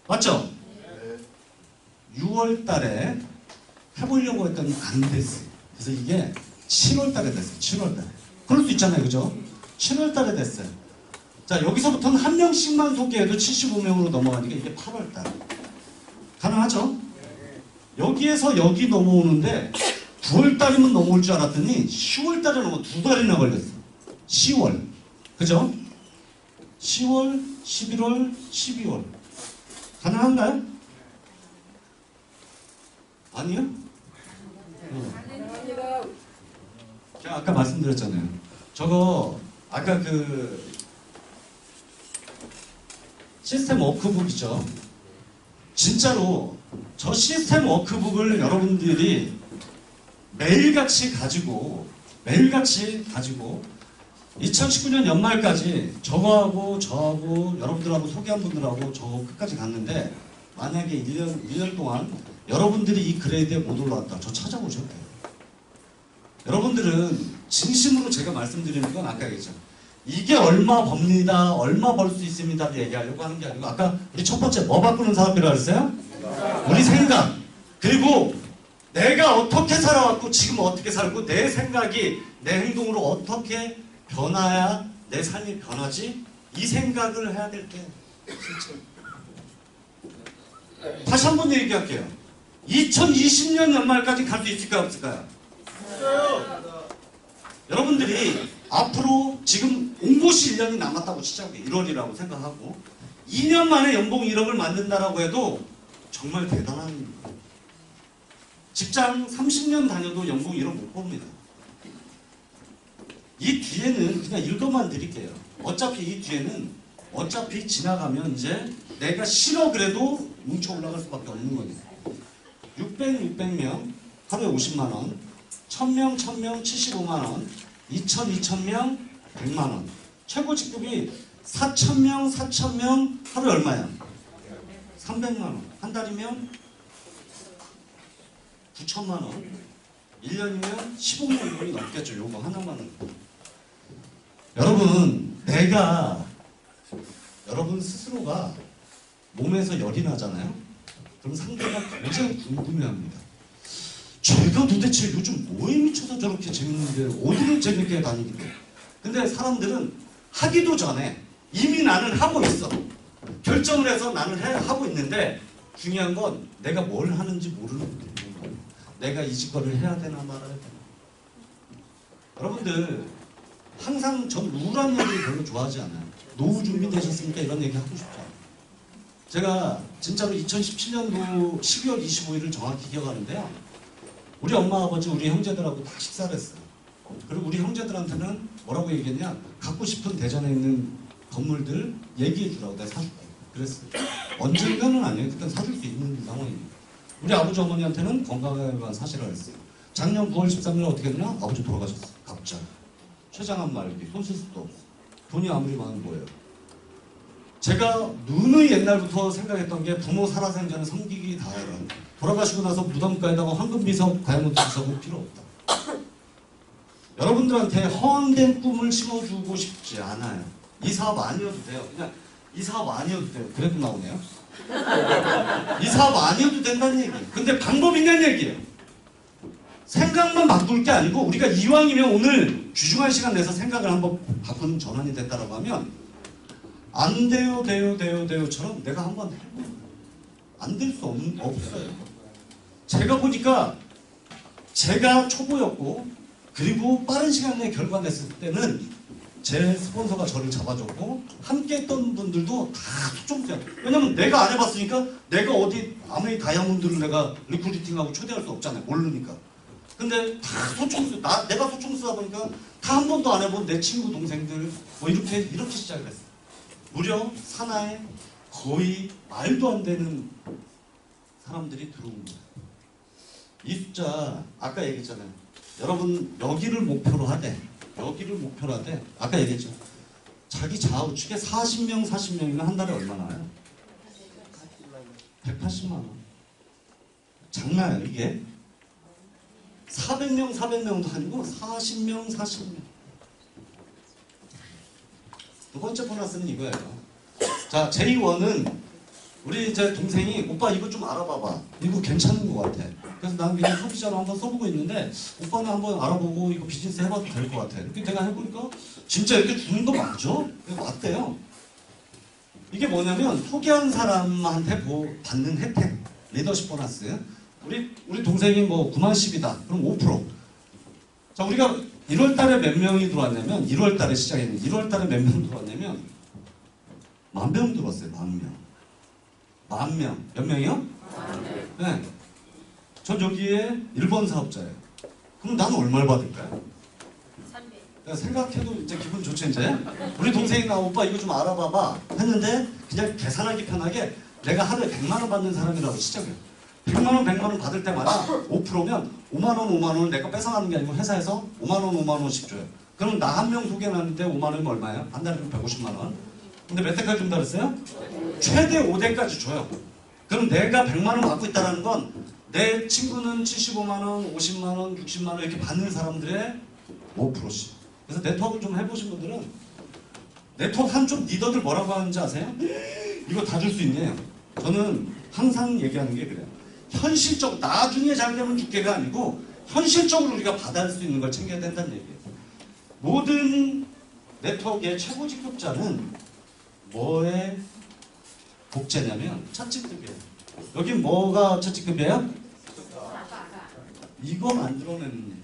맞죠? 6월 달에 해보려고 했더니 안 됐어요. 그래서 이게 7월 달에 됐어요. 7월 달에. 그럴 수 있잖아요. 그죠? 7월 달에 됐어요. 자, 여기서부터는 한 명씩만 소개해도 75명으로 넘어가니까 이게 8월 달. 가능하죠? 여기에서 여기 넘어오는데 9월 달이면 넘어올 줄 알았더니 10월 달에 넘어 2달이나 걸렸어. 10월. 그죠? 10월, 11월, 12월. 가능한가요? 아니요? 제가 아까 말씀드렸잖아요. 저거 아까 그 시스템 워크북이죠. 진짜로 저 시스템 워크북을 여러분들이 매일같이 가지고 2019년 연말까지 저하고 여러분들하고 소개한 분들하고 저 끝까지 갔는데 만약에 1년 동안 여러분들이 이 그레이드에 못 올라왔다. 저 찾아보셔도 돼요. 여러분들은 진심으로 제가 말씀드리는 건 아까 얘기했죠. 이게 얼마 법니다. 얼마 벌 수 있습니다를 얘기하려고 하는 게 아니고 아까 우리 첫 번째 뭐 바꾸는 사람이라고 했어요? 우리 생각. 그리고 내가 어떻게 살아왔고 지금 어떻게 살고 내 생각이 내 행동으로 어떻게 변화야 내 삶이 변하지? 이 생각을 해야 될 때 진짜. 다시 한 번 얘기할게요. 2020년 연말까지 갈 수 있을까요? 없을까요? 여러분들이 앞으로 지금 온 곳이 1년이 남았다고 치자고 1월이라고 생각하고 2년 만에 연봉 1억을 만든다라고 해도 정말 대단한 일입니다. 직장 30년 다녀도 연봉 1억 못 법니다. 이 뒤에는 그냥 읽어만 드릴게요. 어차피 이 뒤에는 어차피 지나가면 이제 내가 싫어 그래도 뭉쳐 올라갈 수밖에 없는 거니까. 600명 하루에 50만원, 1000명 75만원, 2000명 100만원. 최고 직급이 4000명 하루에 얼마야? 300만원. 한 달이면 9천만원. 1년이면 15만 원이 넘겠죠. 요거 하나만은. 여러분, 여러분 스스로가 몸에서 열이 나잖아요. 그럼 상대가 굉장히 궁금해합니다. 제가 도대체 요즘 뭐에 미쳐서 저렇게 재밌는데 어디를 재밌게 다니길래. 근데 사람들은 하기도 전에 이미 나는 하고 있어. 결정을 해서 나는 하고 있는데 중요한 건 내가 뭘 하는지 모르는 거예요. 내가 이 직거를 해야 되나 말아야 되나. 여러분들 항상 전 우울한 얘기를 별로 좋아하지 않아요. 노후 준비되셨습니까? 이런 얘기 하고 싶지 않아요. 제가 진짜로 2017년도 12월 25일을 정확히 기억하는데요. 우리 엄마 아버지 우리 형제들하고 다 식사를 했어요. 그리고 우리 형제들한테는 뭐라고 얘기했냐, 갖고 싶은 대전에 있는 건물들 얘기해 주라고 내가 사줄게 그랬어요. 언젠가는 아니에요. 그때 사줄 수 있는 상황입니다. 우리 아버지 어머니한테는 건강에만 사시라 했어요. 작년 9월 13일 어떻게 했냐? 아버지 돌아가셨어요. 갑자기. 췌장암 말기, 손 쓸 수도 없어. 돈이 아무리 많은 거예요. 제가 누누이 옛날부터 생각했던 게 부모 살아생전에 섬기기 다해라. 돌아가시고 나서 무덤가에다가 황금비석, 다이아몬드 비석은 필요 없다. 여러분들한테 허황된 꿈을 심어주고 싶지 않아요. 이 사업 아니어도 돼요. 그냥 이 사업 아니어도 돼요. 그래도 나오네요. 이 사업 아니어도 된다는 얘기. 근데 방법이 있냐는 얘기예요. 생각만 바꿀 게 아니고 우리가 이왕이면 오늘 귀중한 시간 내서 생각을 한번 바꾸는 전환이 됐다라고 하면 안 돼요, 돼요, 돼요, 돼요처럼 내가 한번 해보는 거예요. 안 될 수 없어요. 제가 보니까 제가 초보였고 그리고 빠른 시간 내에 결과 냈을 때는 제 스폰서가 저를 잡아줬고 함께 했던 분들도 다 소총수야. 왜냐면 내가 안 해봤으니까 내가 어디 아무리 다이아몬드를 내가 리크루팅하고 초대할 수 없잖아요. 모르니까. 근데 다 소총수, 내가 소총수다 보니까 다 한 번도 안 해본 내 친구 동생들 뭐 이렇게 시작을 했어. 무려 산하에 거의 말도 안 되는 사람들이 들어온 거야. 이 숫자 아까 얘기했잖아요. 여러분 여기를 목표로 하되 아까 얘기했죠. 자기 좌우측에 40명이면 한 달에 얼마 나와요? 180만 원. 장난이에요 이게. 400명도 아니고 40명. 두 번째 보너스는 이거예요. 자, J1은 우리 제 동생이 오빠 이거 좀 알아봐봐. 이거 괜찮은 것 같아. 그래서 나는 그냥 소비자로 한번 써보고 있는데 오빠는 한번 알아보고 이거 비즈니스 해봐도 될 것 같아. 이렇게 내가 해보니까 진짜 이렇게 주는 거 맞죠? 맞대요. 이게 뭐냐면 소개한 사람한테 받는 혜택, 리더십 보너스. 우리 동생이 뭐 9만 10이다. 그럼 5%. 자, 우리가 1월 달에 몇 명이 들어왔냐면 1월 달에 시작했는데 1월 달에 몇 명 들어왔냐면 10,000명 들어왔어요. 10,000명. 10,000명. 몇 명이요? 네. 전 여기에 1번 사업자예요. 그럼 나는 얼마를 받을까요? 내가 생각해도 이제 기분 좋죠 이제. 우리 동생이 나 오빠 이거 좀 알아봐봐 했는데 그냥 계산하기 편하게 내가 하루에 100만 원 받는 사람이라고 시작해요. 100만 원 받을 때마다 5%면 5만 원을 내가 뺏어가는 게 아니고 회사에서 5만 원씩 줘요. 그럼 나 한 명 소개해놨는데 5만 원이면 얼마예요? 한 달에 150만 원. 근데 몇 대까지 준다 그랬어요? 최대 5대까지 줘요. 그럼 내가 100만 원 받고 있다는 건 내 친구는 75만 원, 50만 원, 60만 원 이렇게 받는 사람들의 5%씩. 그래서 네트워크 좀 해보신 분들은 네트워크 한쪽 리더들 뭐라고 하는지 아세요? 이거 다 줄 수 있네요. 저는 항상 얘기하는 게 그래요. 현실적으로 나중에 잘 되면 줄게가 아니고 현실적으로 우리가 받을 수 있는 걸 챙겨야 된다는 얘기예요. 모든 네트워크의 최고 직급자는 뭐의 복제냐면 첫 직급이에요. 여기 뭐가 첫 직급이에요? 이거 만들어내는 일.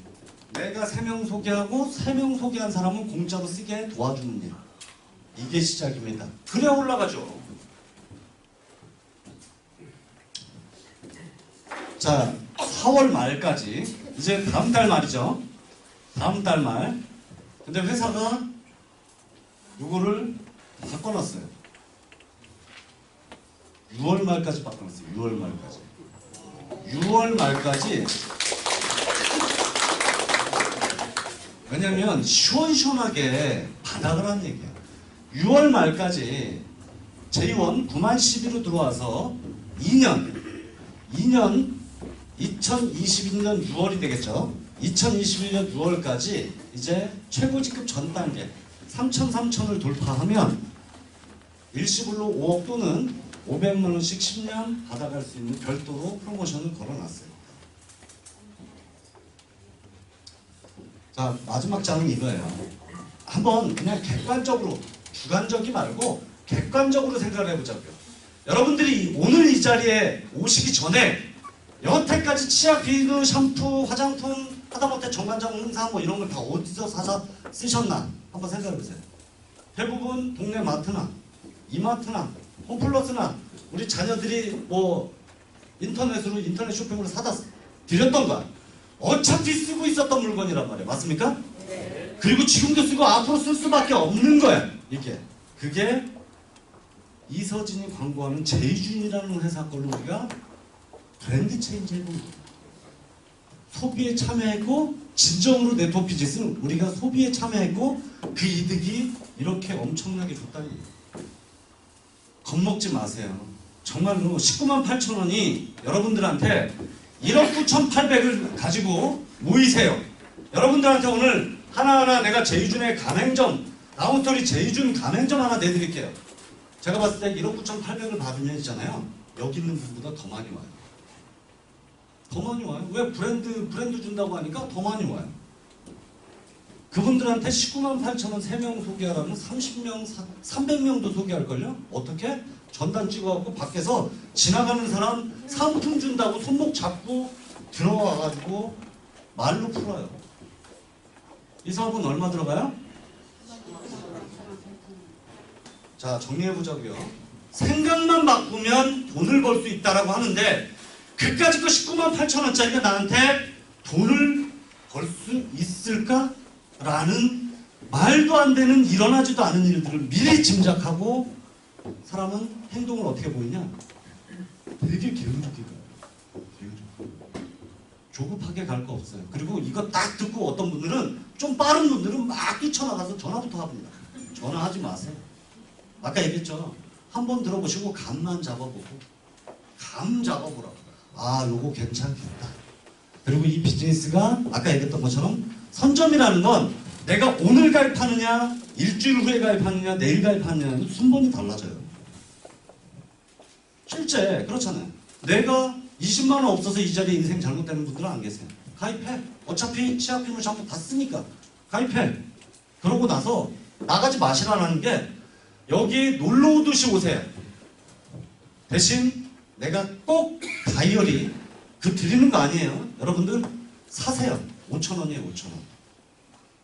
내가 3명 소개하고 3명 소개한 사람은 공짜로 쓰게 도와주는 일. 이게 시작입니다. 그래야 올라가죠. 자, 4월 말까지 이제 다음 달 말이죠. 다음 달 말. 근데 회사가 요거를 바꿔놨어요. 6월 말까지 바꿔놨어요. 6월 말까지. 6월 말까지. 왜냐면 시원시원하게 바닥을 하는 얘기예요. 6월 말까지 J1 9만 12로 들어와서 2년 2022년 6월이 되겠죠. 2021년 6월까지 이제 최고 직급 전 단계 3,000을 돌파하면 일시불로 5억 또는 500만 원씩 10년 받아갈 수 있는 별도로 프로모션을 걸어놨어요. 자, 마지막 장은 이거예요. 한번 그냥 객관적으로, 주관적이 말고 객관적으로 생각을 해보자고요. 여러분들이 오늘 이 자리에 오시기 전에 여태까지 치약, 비누, 샴푸, 화장품 하다못해 정관장, 홍사 뭐 이런 걸 다 어디서 사서 쓰셨나 한번 생각해보세요. 대부분 동네 마트나 이마트나 홈플러스나 우리 자녀들이 뭐 인터넷 쇼핑으로 사다 드렸던 거야. 어차피 쓰고 있었던 물건이란 말이에요. 맞습니까? 네. 그리고 지금도 쓰고 앞으로 쓸 수밖에 없는 거야. 이게. 그게 이서진이 광고하는 제이준이라는 회사 걸로 우리가 브랜드 체인지 해본 거예요. 소비에 참여했고 진정으로 네트워크 비즈니스는 우리가 소비에 참여했고 그 이득이 이렇게 엄청나게 줬다니 겁먹지 마세요. 정말로 19만 8천 원이 여러분들한테 1억 9,800을 가지고 모이세요. 여러분들한테 오늘 하나하나 내가 제이준의 가맹점 나온스토리 제이준 가맹점 하나 내드릴게요. 제가 봤을 때 1억 9,800을 받으면 있잖아요. 여기 있는 분보다 더 많이 와요. 더 많이 와요. 왜? 브랜드 준다고 하니까 더 많이 와요. 그분들한테 19만 8천 원 3명 소개하라면 30명, 300명도 소개할걸요? 어떻게? 전단 찍어갖고 밖에서 지나가는 사람 상품 준다고 손목 잡고 들어와가지고 말로 풀어요. 이 사업은 얼마 들어가요? 자, 정리해보자고요. 생각만 바꾸면 돈을 벌 수 있다라고 하는데 그까짓 거 19만 8천 원짜리가 나한테 돈을 벌 수 있을까? 라는 말도 안 되는 일어나지도 않은 일들을 미리 짐작하고 사람은 행동을 어떻게 보이냐? 되게 게으르게 가요. 조급하게 갈 거 없어요. 그리고 이거 딱 듣고 어떤 분들은 좀 빠른 분들은 막 뛰쳐나가서 전화부터 합니다. 전화하지 마세요. 아까 얘기했죠. 한번 들어보시고 감만 잡아보고 감 잡아보라고. 아, 요거 괜찮겠다. 그리고 이 비즈니스가 아까 얘기했던 것처럼 선점이라는 건 내가 오늘 가입하느냐 일주일 후에 가입하느냐 내일 가입하느냐는 순번이 달라져요. 실제 그렇잖아요. 내가 20만 원 없어서 이 자리에 인생 잘못되는 분들은 안 계세요. 가입해. 어차피 치아핀을 전부 다 쓰니까 가입해. 그러고 나서 나가지 마시라는 게 여기 놀러 오듯이 오세요. 대신 내가 꼭 다이어리 그 드리는 거 아니에요. 여러분들 사세요. 5,000원이에요. 5,000원.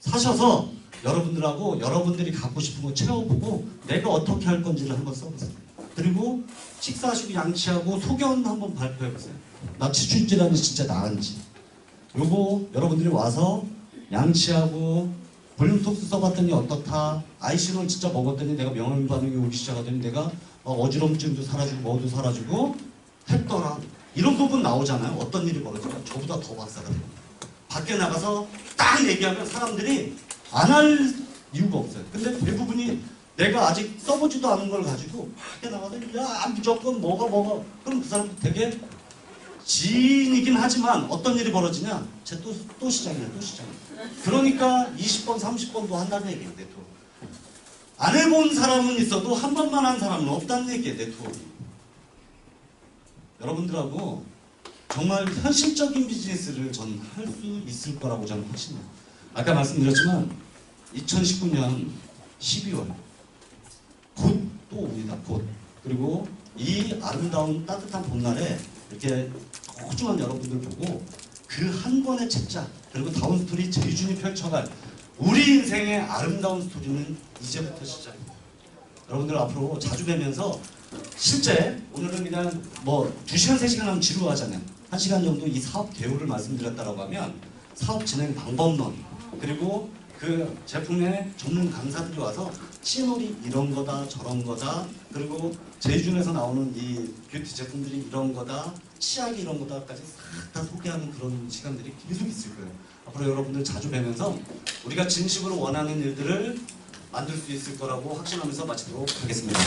사셔서 여러분들하고 여러분들이 갖고 싶은 거 채워보고 내가 어떻게 할 건지를 한번 써보세요. 그리고 식사하시고 양치하고 소견 한번 발표해보세요. 나 치주질환이 진짜 나은지. 요거 여러분들이 와서 양치하고 볼륨톡스 써봤더니 어떻다. 아이신을 진짜 먹었더니 내가 명암 반응이 오기 시작하더니 내가 어지럼증도 사라지고 뭐도 사라지고 했더라. 이런 부분 나오잖아요. 어떤 일이 벌어질까? 저보다 더 박사가 돼요. 밖에 나가서 딱 얘기하면 사람들이 안 할 이유가 없어요. 근데 대부분이 내가 아직 써보지도 않은 걸 가지고 밖에 나가서 야 무조건 뭐가 그럼 그 사람도 되게 지인이긴 하지만 어떤 일이 벌어지냐? 쟤 또 시작이야. 또 시작이야. 그러니까 20번 30번도 한다는 얘기예요. 네트워크. 안 해본 사람은 있어도 한 번만 한 사람은 없다는 얘기예요. 네트워크. 여러분들하고 정말 현실적인 비즈니스를 전 할 수 있을 거라고 저는 확신해요. 아까 말씀드렸지만 2019년 12월 곧 또 옵니다. 곧. 그리고 이 아름다운 따뜻한 봄날에 이렇게 소중한 여러분들 보고 그 한 권의 책자 그리고 다운 스토리 제이준이 펼쳐갈 우리 인생의 아름다운 스토리는 이제부터 시작입니다. 여러분들 앞으로 자주 뵈면서 실제 오늘은 그냥 뭐 2시간 3시간 하면 지루하잖아요. 1시간 정도 이 사업 개요를 말씀드렸다고 하면 사업 진행 방법론 그리고 그 제품의 전문 강사들이 와서 치놀이 이런 거다 저런 거다 그리고 제이준에서 나오는 이 뷰티 제품들이 이런 거다 치약이 이런 거다까지 싹 다 소개하는 그런 시간들이 계속 있을 거예요. 앞으로 여러분들 자주 뵈면서 우리가 진심으로 원하는 일들을 만들 수 있을 거라고 확신하면서 마치도록 하겠습니다.